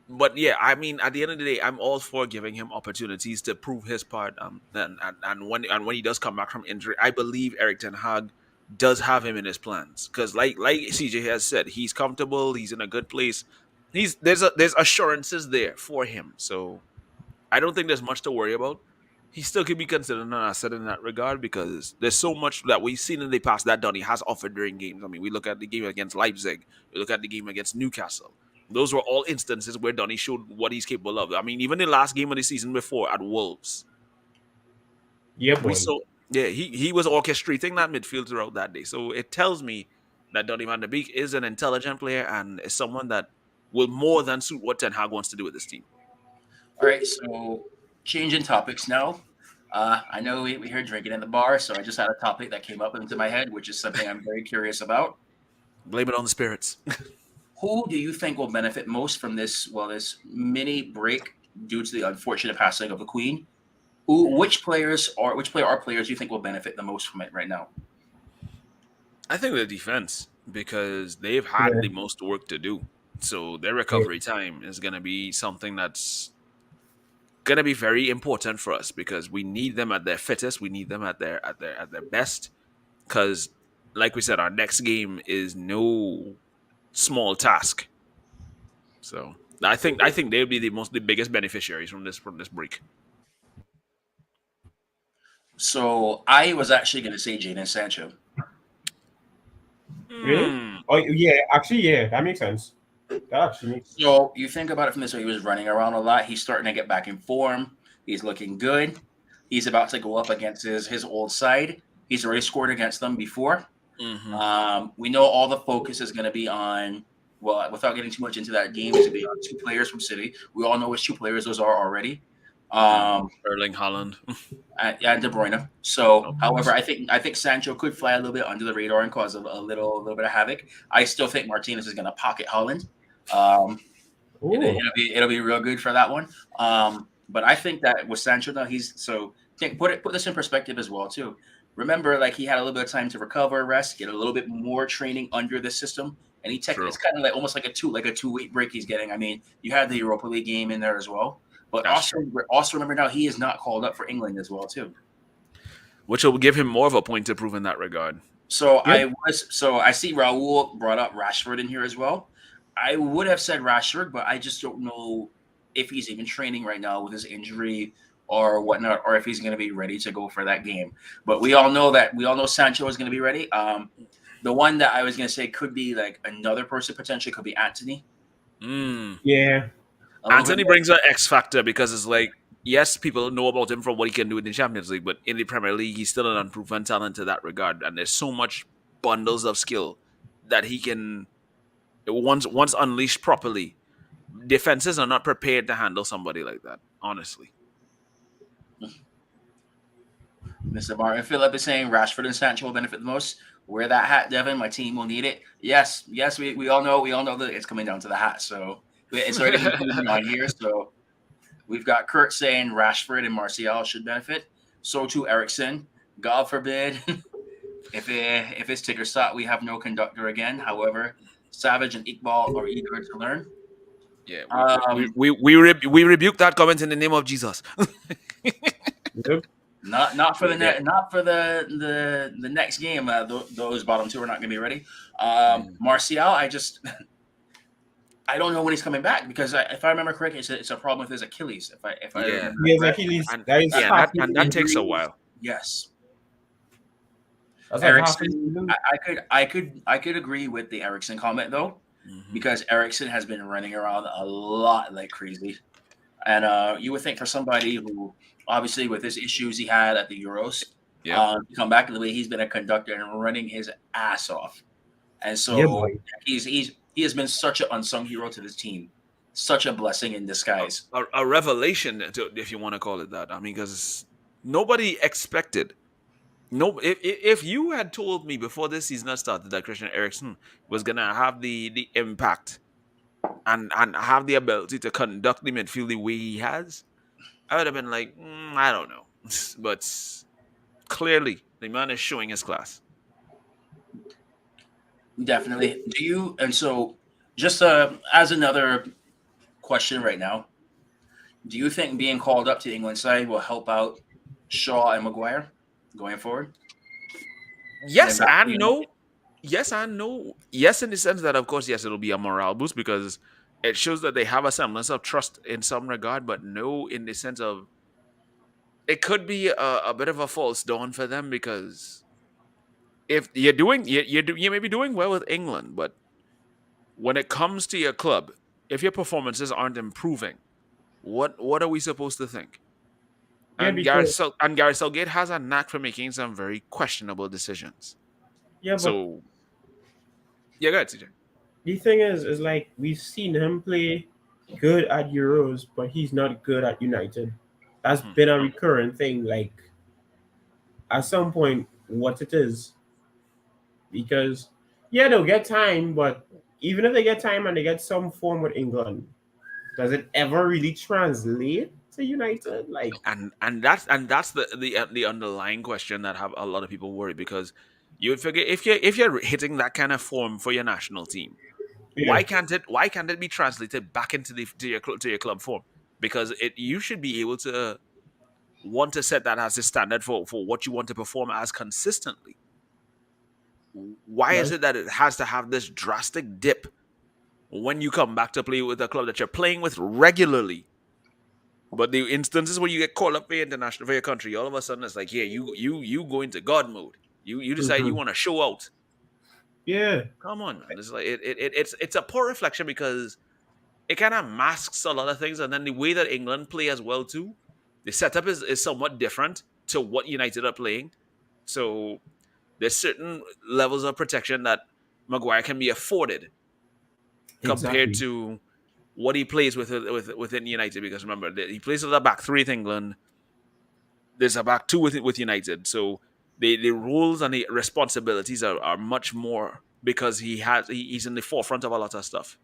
but yeah, I mean, at the end of the day, I'm all for giving him opportunities to prove his part. And when he does come back from injury, I believe Eric Ten Hag does have him in his plans because, like CJ has said, he's comfortable, he's in a good place. There's assurances there for him, so I don't think there's much to worry about. He still could be considered an asset in that regard because there's so much that we've seen in the past that Donny has offered during games. I mean, we look at the game against Leipzig, we look at the game against Newcastle. Those were all instances where Donny showed what he's capable of. I mean, even the last game of the season before at Wolves, Yeah, we boy. saw, yeah, he was orchestrating that midfield throughout that day. So it tells me that Donny van de Beek is an intelligent player and is someone that will more than suit what Ten Hag wants to do with this team. All right. So changing topics now. I know we hear drinking in the bar, so I just had a topic that came up into my head, which is something I'm very curious about. Blame it on the spirits. Who do you think will benefit most from this mini break due to the unfortunate passing of the Queen? Which player are players you think will benefit the most from it right now? I think the defense because they've had Yeah. the most work to do. So their Yeah. recovery time is going to be something that's going to be very important for us because we need them at their fittest, we need them at their best cuz like we said our next game is no small task. So I think they'll be the biggest beneficiaries from this break. So I was actually going to say Jadon Sancho. Really? Hmm. Oh, yeah. Actually, yeah. That makes sense. That actually makes. So you think about it from this way, he was running around a lot. He's starting to get back in form. He's looking good. He's about to go up against his old side. He's already scored against them before. Mm-hmm. We know all the focus is going to be on, well, without getting too much into that game, it's going to be on two players from City. We all know which two players those are already. Um, Erling Haaland, and De Bruyne. So, of however, course. I think Sancho could fly a little bit under the radar and cause a little bit of havoc. I still think Martinez is going to pocket Holland. Um, Oh, it'll be real good for that one. But I think that with Sancho now, he's so put this in perspective as well too. Remember, like he had a little bit of time to recover, rest, get a little bit more training under the system, and it's True. kind of like almost like a 2 week break he's getting. I mean, you had the Europa League game in there as well, but That's also true. also remember now he is not called up for England as well too. Which will give him more of a point to prove in that regard. So yep. I see Raul brought up Rashford in here as well. I would have said Rashford, but I just don't know if he's even training right now with his injury or whatnot, or if he's going to be ready to go for that game. But we all know Sancho is going to be ready. The one that I was going to say could be like another person potentially could be Anthony. Mm. Yeah. a little bit Anthony more. brings an X factor because it's like, yes, people know about him from what he can do in the Champions League, but in the Premier League, he's still an unproven talent to that regard. And there's so much bundles of skill that he can, once unleashed properly, defenses are not prepared to handle somebody like that. Honestly, Mr. Martin Phillip is saying Rashford and Sancho will benefit the most. Wear that hat, Devin. My team will need it. Yes, yes, we all know that it's coming down to the hat. So it's already included on here. So we've got Kurt saying Rashford and Martial should benefit. So too Ericsson. God forbid if it's ticker stop, we have no conductor again. However, Savage and Iqbal are eager to learn. yeah, Um, we rebuke that comment in the name of Jesus. Yep. not for the Yeah. not for the next game. Those bottom two are not going to be ready. Yeah. Martial, I don't know when he's coming back because if I remember correctly, it's a problem with his Achilles. If I Yeah. remember Yes, correctly. Achilles. And That is yeah, half and the that takes a injury. while. Yes, That's like half the Ericsson. season. I could agree with the Ericsson comment though Mhm. because Ericsson has been running around a lot like crazy, and you would think for somebody who obviously with his issues he had at the Euros, Yep. to come back to the way he's been a conductor and running his ass off, and Yeah, so boy. he has been such an unsung hero to this team, such a blessing in disguise. A revelation, if you want to call it that. I mean, because nobody expected. No, if you had told me before this season had started that Christian Eriksen was gonna have the impact and have the ability to conduct the midfield the way he has, I would have been like, I don't know. But clearly, the man is showing his class. Definitely. Do you? And so, just as another question right now, do you think being called up to the England side will help out Shaw and Maguire going forward? And Yes back to and United? no. Yes and no. Yes, in the sense that, of course, yes, it'll be a morale boost because it shows that they have a semblance of trust in some regard, but no, in the sense of it could be a bit of a false dawn for them because if you're doing you may be doing well with England, but when it comes to your club, if your performances aren't improving, what are we supposed to think? Yeah, because And Gareth Southgate has a knack for making some very questionable decisions. yeah, but So yeah, go ahead, CJ. the thing is like we've seen him play good at Euros, but he's not good at United. That's Hmm. been a recurrent thing. Like at some point, what it is, because yeah, they'll get time, but even if they get time and they get some form with England, does it ever really translate to United? Like, And that's the underlying question that have a lot of people worried because you would figure if you're hitting that kind of form for your national team, yeah, why can't it be translated back into the to your club form? Because you should be able to want to set that as a standard for what you want to perform as consistently. Why is that's it that it has to have this drastic dip when you come back to play with a club that you're playing with regularly? But the instances where you get called up for your international for your country, all of a sudden it's like, yeah, you go into God mode. You decide you mhm. want to show out. Yeah, Come on, man. It's like it's a poor reflection because it kind of masks a lot of things, and then the way that England play as well too, the setup is somewhat different to what United are playing. So there's certain levels of protection that Maguire can be afforded compared exactly. to what he plays within United. Because remember, he plays with a back three with England. There's a back two with United. So the rules and the responsibilities are much more because he's in the forefront of a lot of stuff.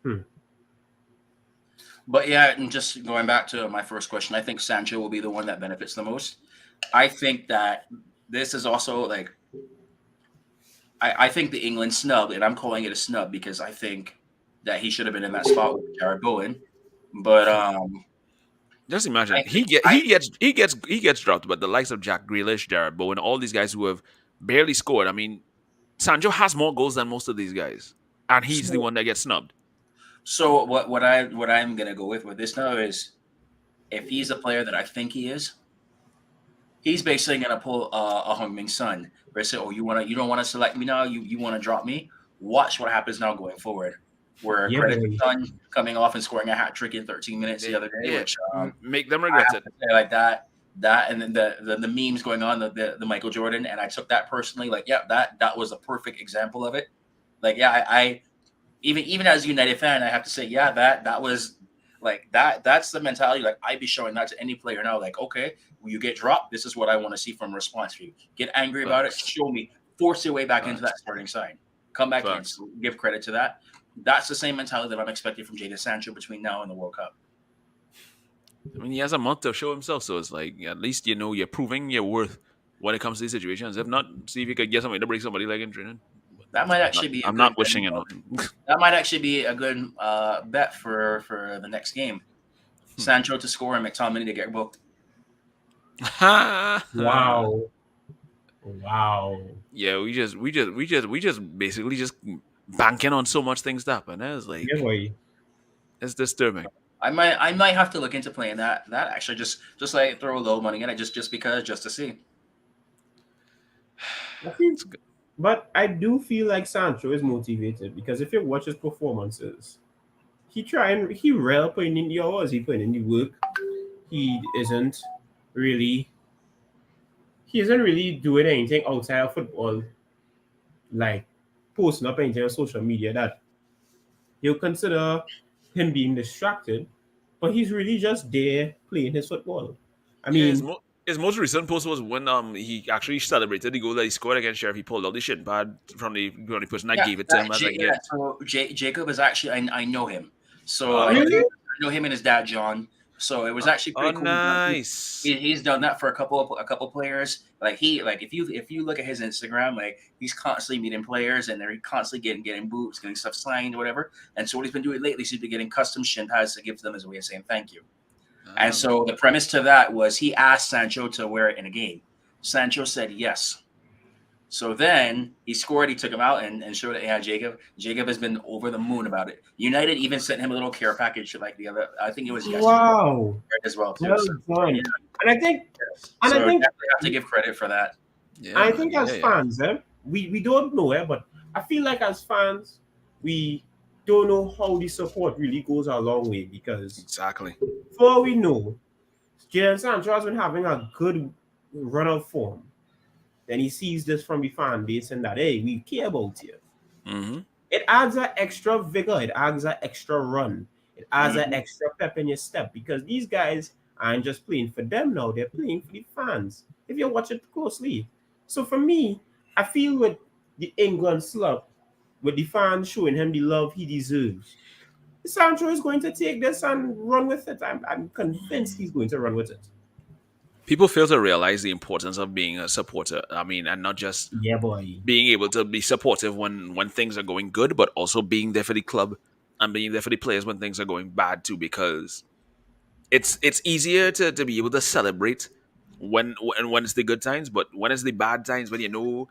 Hmm. But yeah, and just going back to my first question, I think Sancho will be the one that benefits the most. I think that this is also like I think the England snub, and I'm calling it a snub because I think that he should have been in that spot with Jared Bowen. But Just imagine I think I he gets dropped, but the likes of Jack Grealish, Jared Bowen, all these guys who have barely scored. I mean, Sancho has more goals than most of these guys, and he's the so one that gets snubbed. so what I'm gonna go with this now is if he's a player that I think he is, he's basically gonna pull a Heung-Min Son where say, oh, you don't want to select me now, you want to drop me. Watch what happens now going forward. where Yeah, credit to boy. Son coming off and scoring a hat trick in 13 minutes the Yeah, other day, yeah. which Make them I regret have it. to say like that, and then the memes going on the Michael Jordan, and I took that personally. Like, yeah, that was a perfect example of it. Like, yeah, I even as a United fan, I have to say, yeah, that was like that's the mentality. Like, I'd be showing that to any player now. Like, okay, when you get dropped, this is what I want to see from response for you. Get angry about it, Facts. show me, force your way back into that Facts. starting side, come back in. Facts. So give credit to that. That's the same mentality that I'm expecting from Jadon Sancho between now and the World Cup. I mean, he has a month to show himself, so it's like at least you know you're proving your worth when it comes to these situations. If not, see if you could get somebody to break somebody leg in training. But That might actually be a I'm good. not wishing it on him. That might actually be a good bet for the next game. Sancho to score and McTominay to get booked. Wow. Wow. Yeah, we just basically just banking on so much things to happen. It's Yeah, like boy. it's disturbing. I might have to look into playing that actually just like throw a low money in it just because just to see. I feel, It's good. but I do feel like Sancho is motivated because if you watch his performances, he rarely putting in the hours, he putting in the work. He isn't really he isn't really doing anything outside of football, like posting up anything on social media that you'll consider him being distracted, but he's really just there playing his football. I Yeah, mean, his most recent post was when he actually celebrated the goal that he scored against Sheriff. He pulled out the shit pad from the person that Yeah, gave it to him as a yeah. gift. So Jacob is actually I know him. So Oh, I know okay. really? I know him and his dad John. So it was actually Oh, pretty cool. nice. He's done that for a couple players. Like if you look at his Instagram, like he's constantly meeting players and they're constantly getting boots, getting stuff signed, or whatever. And so what he's been doing lately is he's been getting custom shin pads to give to them as a way of saying thank you. And Ah, so the premise to that was he asked Sancho to wear it in a game. Sancho said yes. So then he scored. He took him out and showed it. Yeah, Jacob. Jacob has been over the moon about it. United even sent him a little care package like the other. I think it was yesterday Wow. as well too. Well So yeah, done. And I think and I so think definitely have to give credit for that. yeah, I man. think Yeah, as yeah. fans, we don't know it, but I feel like as fans, we don't know how the support really goes a long way because Exactly. for all we know, Jadon Sancho has been having a good run of form. Then he sees this from the fan base and that, hey, we care about you. Mm-hmm. It adds an extra vigor, it adds an extra run, it adds an Mhm. extra pep in your step because these guys aren't just playing for them now, they're playing for the fans. If you watch it closely. So for me, I feel with the England slump, with the fans showing him the love he deserves, Sancho is going to take this and run with it. I'm convinced he's going to run with it. People fail to realize the importance of being a supporter. I mean, and not just Yeah, boy. being able to be supportive when things are going good, but also being there for the club and being there for the players when things are going bad too. Because it's easier to be able to celebrate when it's the good times, but when it's the bad times, when you know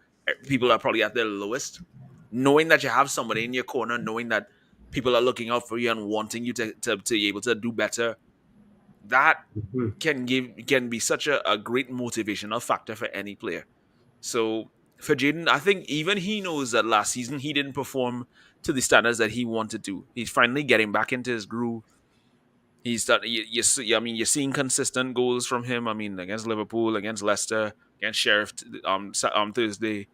people are probably at their lowest, knowing that you have somebody in your corner, knowing that people are looking out for you and wanting you to be able to do better, that Mhm. can be such a great motivational factor for any player. So for Jaden, I think even he knows that last season he didn't perform to the standards that he wanted to. He's finally getting back into his groove. He's that I mean, you're seeing consistent goals from him. I mean, against Liverpool, against Leicester, against Sheriff Thursday.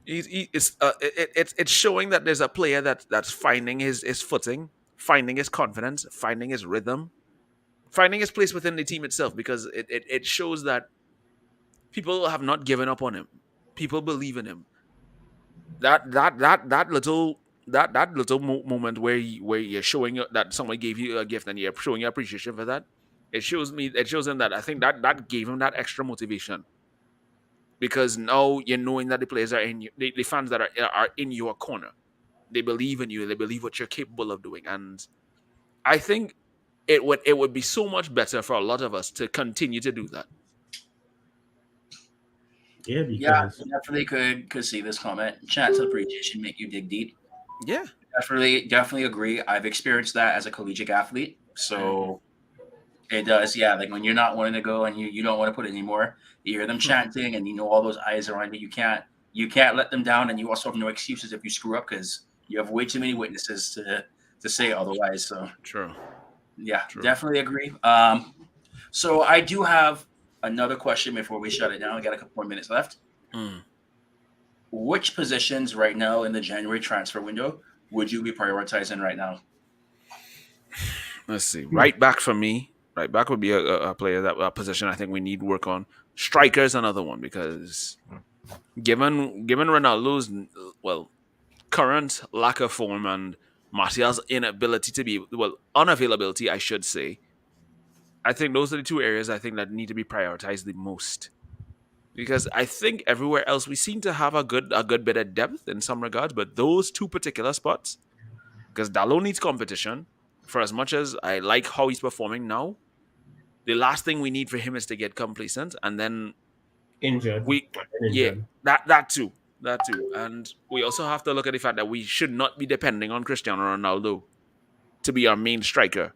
It's showing that there's a player that's finding his footing, finding his confidence, finding his rhythm, finding his place within the team itself. Because it shows that people have not given up on him. People believe in him. That little moment where you're showing that someone gave you a gift and you're showing your appreciation for that, it shows him that I think that gave him that extra motivation because now you're knowing that the players are in you, the fans that are in your corner, they believe in you, they believe what you're capable of doing. And I think it would be so much better for a lot of us to continue to do that. Yeah, Yeah, because definitely could see this comment. Chance of appreciation make you dig deep. Yeah. Definitely agree. I've experienced that as a collegiate athlete. Hmm. So it does, yeah. Like when you're not wanting to go and you don't want to put it anymore, you hear them chanting and you know all those eyes are on you. You can't let them down, and you also have no excuses if you screw up because You have way too many witnesses to say otherwise. So True. yeah, True. definitely agree. So I do have another question before we shut it down. I got a couple more minutes left. Mm. Which positions right now in the January transfer window would you be prioritizing right now? Let's see. Hmm. Right back for me. Right back would be a player that a position I think we need work on. Striker's another one because given Ronaldo's well current lack of form and Martial's inability to be unavailability, I should say. I think those are the two areas I think that need to be prioritized the most. Because I think everywhere else we seem to have a good bit of depth in some regards, but those two particular spots, because Dalot needs competition. For as much as I like how he's performing now, the last thing we need for him is to get complacent, and then Injured. we, yeah, Injured. that too, and we also have to look at the fact that we should not be depending on Cristiano Ronaldo to be our main striker,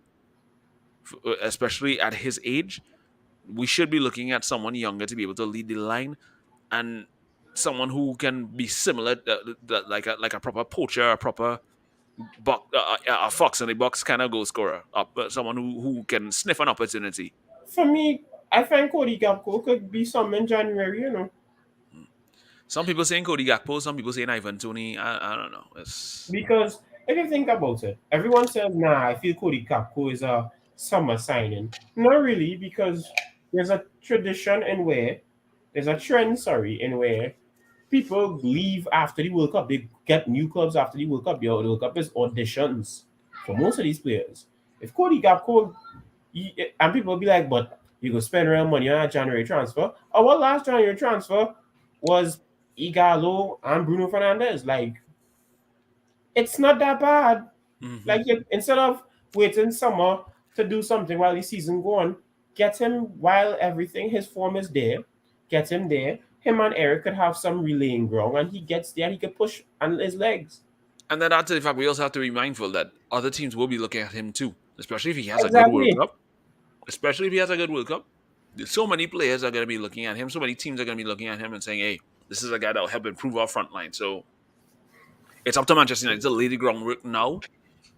especially at his age. We should be looking at someone younger to be able to lead the line and someone who can be similar, like a proper poacher, a proper a fox in the box kind of goal scorer, someone who can sniff an opportunity. For me, I find Cody Gapco could be some in January, you know. Some people saying Cody Gakpo, some people saying Ivan Tony. I don't know. It's Because if you think about it, everyone says, nah, I feel Cody Gapco is a summer signing. Not really, because there's a tradition in where, there's a trend, sorry, in where people leave after the World Cup. They get new clubs after the World Cup. The World Cup is auditions for most of these players. If Cody Gapco, and people will be like, but you go spend real money on a January transfer. Our last January transfer was Igalo and Bruno Fernandez. Like, it's not that bad. hmm Like, instead of waiting summer to do something while the season go on, get him while everything his form is there. Get him there. Him and Eric could have some relaying ground, and he gets there. He could push on his legs. and then after the fact, we also have to be mindful that other teams will be looking at him too, especially if he has a good World Exactly. Cup. Especially if he has a good World Cup, so many players are going to be looking at him. So many teams are going to be looking at him and saying, "Hey, this is a guy that will help improve our front line." So it's up to Manchester United to lay the groundwork now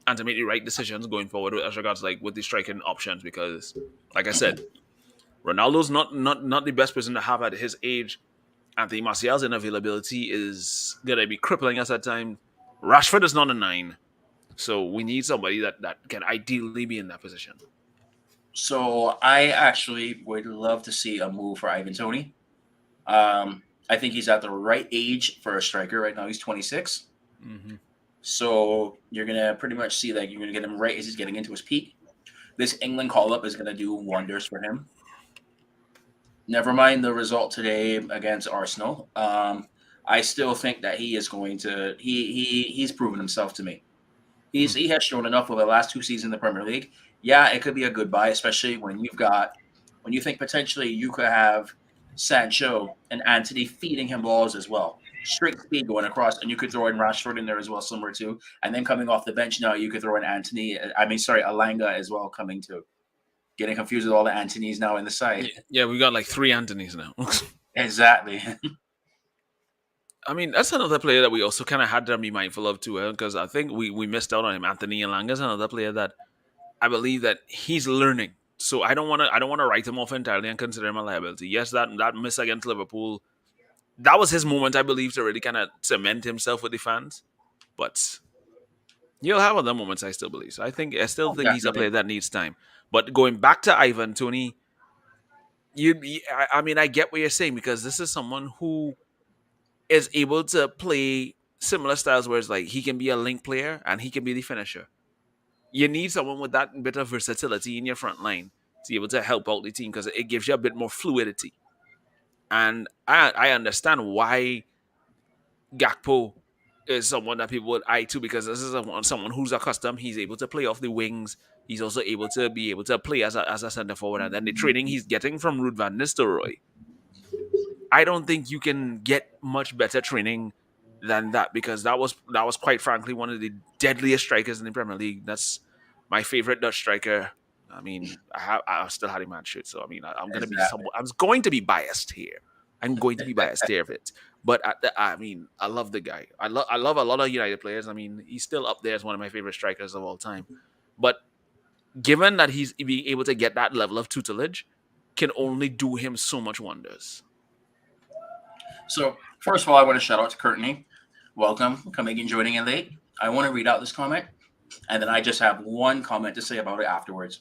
and to make the right decisions going forward as regards like with the striking options. Because, like I said, Ronaldo's not the best person to have at his age. Anthony Martial's inavailability is going to be crippling us at times. Rashford is not a nine, so we need somebody that can ideally be in that position. So I actually would love to see a move for Ivan Tony. I think he's at the right age for a striker. Right now, he's 26. hmm So you're gonna pretty much see that you're gonna get him right as he's getting into his peak. This England call up is gonna do wonders for him. Never mind the result today against Arsenal. I still think that he is going to he's proven himself to me. He has shown enough over the last 2 seasons in the Premier League. Yeah, it could be a good buy, especially when you think potentially you could have Sancho and Anthony feeding him balls as well. Straight speed going across, and you could throw in Rashford in there as well, somewhere too. And then coming off the bench now, you could throw in Anthony. I mean, sorry, Alanga as well coming too. Getting confused with all the Antonys now in the side. Yeah, we got like three Anthony's now. Exactly. I mean, that's another player that we also kind of had to be mindful of too, because I think we missed out on him. Anthony Elanga is another player that I believe that he's learning. So I don't want to write him off entirely and consider him a liability. Yes, that miss against Liverpool, that was his moment, I believe, to really kind of cement himself with the fans. But he'll have other moments, I still believe. So I still think he's a Definitely. player that needs time. But going back to Ivan Tony, I mean, I get what you're saying because this is someone who is able to play similar styles where it's like he can be a link player and he can be the finisher. You need someone with that bit of versatility in your front line to be able to help out the team because it gives you a bit more fluidity. And I understand why Gakpo is someone that people would eye to because this is someone who's accustomed. He's able to play off the wings. He's also able to play as a center forward. And then the training he's getting from Ruud van Nistelrooy, I don't think you can get much better training than that because that was quite frankly one of the deadliest strikers in the Premier League. That's my favorite Dutch striker. I mean, I still had him man shoot, so I mean, I'm Exactly. going to be biased here. I'm going to be biased there of it. But I mean, I love the guy. I love a lot of United players. I mean, he's still up there as one of my favorite strikers of all time. But given that he's being able to get that level of tutelage, can only do him so much wonders. So first of all, I want to shout out to Courtney. Welcome, coming and joining in late. I want to read out this comment, and then I just have one comment to say about it afterwards.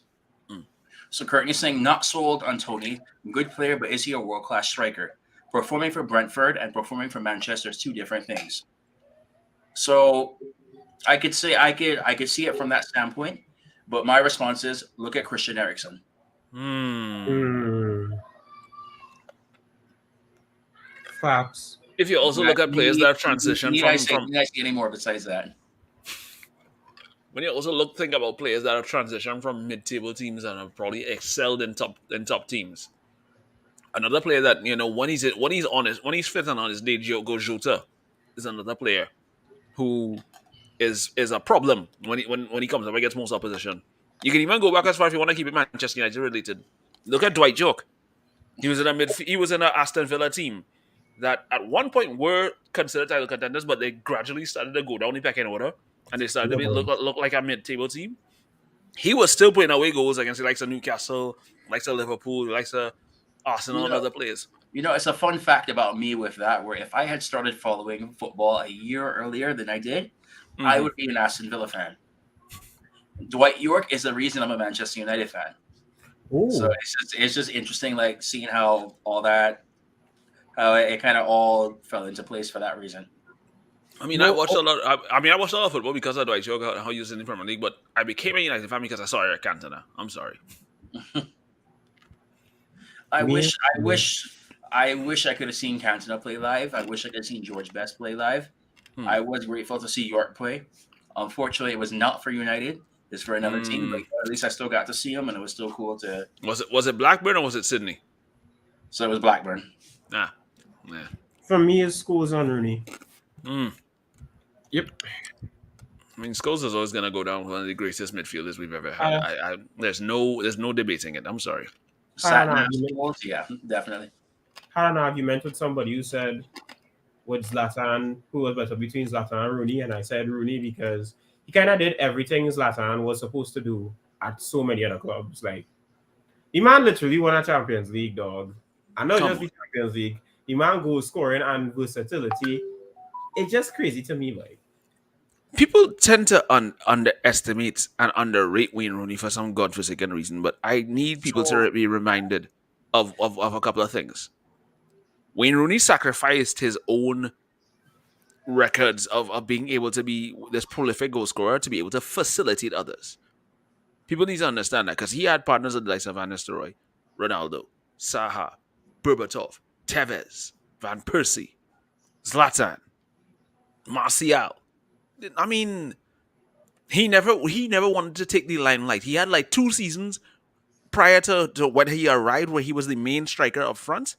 Mm. So Courtney's saying not sold on Tony. Good player, but is he a world class striker? Performing for Brentford and performing for Manchester is two different things. So I could say I could see it from that standpoint, but my response is look at Christian Eriksen. Hmm. Hmm. Facts. If you also look at players that have transitioned from Need I say any more besides that? when you also think about players that have transitioned from mid-table teams and have probably excelled in top teams. Another player that when he's fit and on his day, Diogo Jota is another player who is a problem when he comes up against most opposition. You can even go back as far if you want to keep it Manchester United related. Look at Dwight York. He was in an Aston Villa team that at one point were considered title contenders, but they gradually started to go down the pecking order and they started to look like a mid-table team. He was still putting away goals against the likes of Newcastle, likes of Liverpool, likes of Arsenal You and know, other players. it's a fun fact about me with that, where if I had started following football a year earlier than I did, I Mm-hmm. would be an Aston Villa fan. Dwight York is the reason I'm a Manchester United fan. So Oh, it's just interesting, like seeing how it kind of all fell into place for that reason. I mean, I no. watched a lot. I watched a lot of football because of Dwight York, how he was in the Premier League. But I became a United fan because I saw Eric Cantona. I'm sorry. I Me. wish, I wish, I wish I could have seen Cantona play live. I wish I could have seen George Best play live. Hmm. I was grateful to see York play. Unfortunately, it was not for United. It's for another team, but Mm. at least I still got to see him, and it was still cool to. Was it Blackburn or was it Sydney? So it was Blackburn. Ah, yeah. For me, it's schools on Rooney. Mm. Yep. I mean, Scholes is always gonna go down one of the greatest midfielders we've ever had. I There's no debating it. I'm sorry. had Sat an nav argument. goals, yeah, definitely. Had an argument with somebody who said with Zlatan, who was better between Zlatan and Rooney, and I said Rooney because he kind of did everything Zlatan was supposed to do at so many other clubs. Like the man literally won a Champions League, dog, and not Come just on. the Champions League. The man goal scoring and versatility. It's just crazy to me, like. People tend to underestimate and underrate Wayne Rooney for some godforsaken reason, but I need people So to be reminded of a couple of things. Wayne Rooney sacrificed his own records of being able to be this prolific goal scorer to be able to facilitate others. People need to understand that because he had partners of the likes of Van Nistelrooy, Ronaldo, Saha, Berbatov, Tevez, Van Persie, Zlatan, Martial. I mean, he never wanted to take the limelight. He had like 2 seasons prior to when he arrived where he was the main striker up front.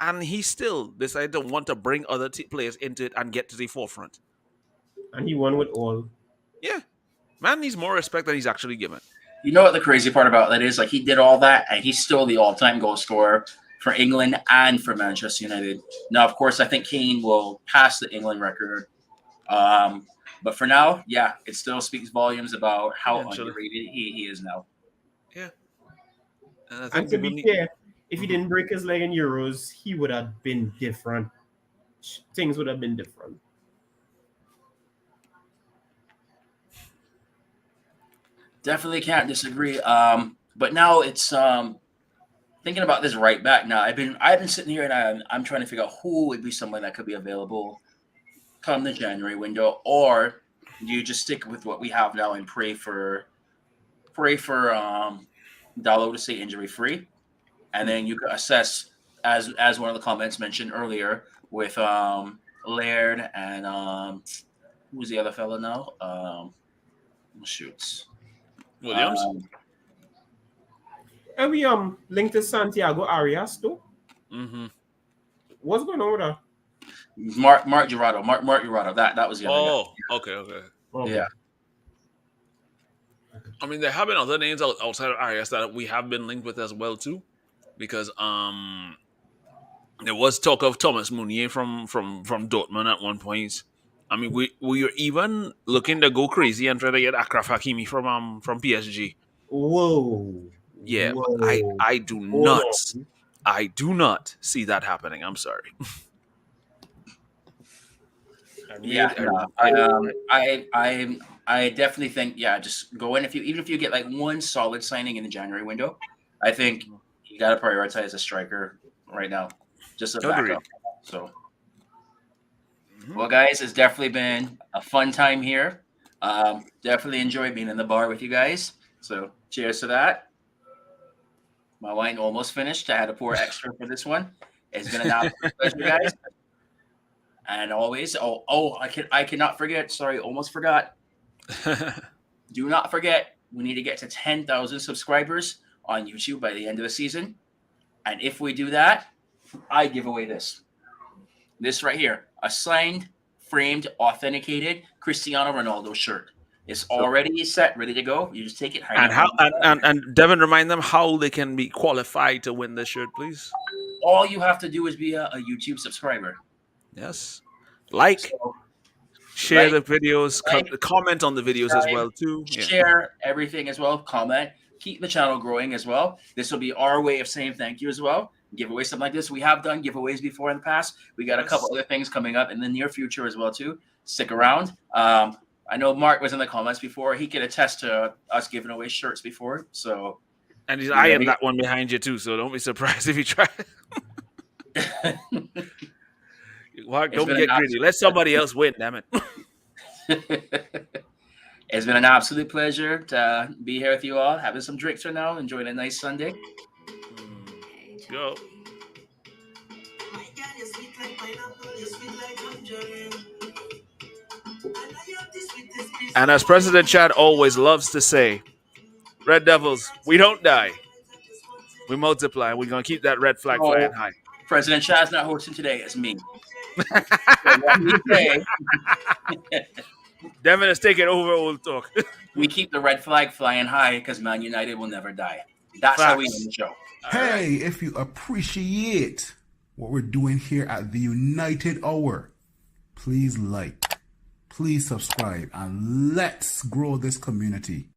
And he still decided to want to bring other players into it and get to the forefront. And he won with all. Yeah, man needs more respect than he's actually given. you know what the crazy part about that is? Like he did all that, and he's still the all-time goal scorer for England and for Manchester United. Now, of course, I think Kane will pass the England record. Um, but for now, yeah, it still speaks volumes about how Eventually, underrated he is now. yeah. And I And think to people be need. fair, if he Mhm. didn't break his leg in Euros, he would have been different. Things would have been different. Definitely can't disagree. But now it's thinking about this right back. Now I've been sitting here and I'm trying to figure out who would be someone that could be available come the January window, or do you just stick with what we have now and pray for Dallo to stay injury free, and Hmm. then you can assess as one of the comments mentioned earlier with Laird and who's the other fellow now? Shoots. Williams. Um, And we linked to Santiago Arias too. Mm-hmm. What's going on with that? Mark Jurado. Mark Jurado. That was the other guy. Oh, okay, okay. Okay. Yeah. I mean, there have been other names outside of Arias that we have been linked with as well too, because There was talk of Thomas Meunier from Dortmund at one point. I mean, we were even looking to go crazy and try to get Akraf Hakimi from PSG. Whoa, Yeah, but whoa, hold on. I do not see that happening. I'm sorry. I Yeah, really, no, I I definitely think just go in if you even if you get like one solid signing in the January window, I think you got to prioritize a striker right now, just a agreed. backup. So, Mhm. well, guys, it's definitely been a fun time here. Definitely enjoyed being in the bar with you guys. So, cheers to that. My wine almost finished. I had to pour extra for this one. It's been an absolute pleasure, guys. And always, I cannot forget. Sorry, almost forgot. Do not forget, we need to get to 10,000 subscribers on YouTube by the end of the season. And if we do that, I give away this. This right here, a signed, framed, authenticated Cristiano Ronaldo shirt. It's So, already set, ready to go. You just take it, hang and it on how the wall. and Devin, remind them how they can be qualified to win this shirt, please. All you have to do is be a YouTube subscriber. Yes, like, So, share like, the videos, like, comment on the videos as subscribe, well too. Yeah. share everything as well. Comment, keep the channel growing as well. This will be our way of saying thank you as well. Give away something like this. We have done giveaways before in the past. We got a couple Yes. other things coming up in the near future as well too. Stick around. I know Mark was in the comments before. He could attest to us giving away shirts before. So And he's be eyeing ready. that one behind you too, so don't be surprised if he tries. Well, It's don't been an get greedy. Let somebody else win, damn it. absolute it's been an absolute pleasure to be here with you all, having some drinks right now, enjoying a nice Sunday. Go. And as President Chad always loves to say, Red Devils, we don't die. We multiply. We're going to keep that red flag flying So high. President Chad's not hosting today. It's me. So what we say, Devin is taking over old talk. we keep the red flag flying high because Man United will never die. That's how we end Facts. the show. All right. Hey, if you appreciate what we're doing here at the United Hour, please like, please subscribe, and let's grow this community.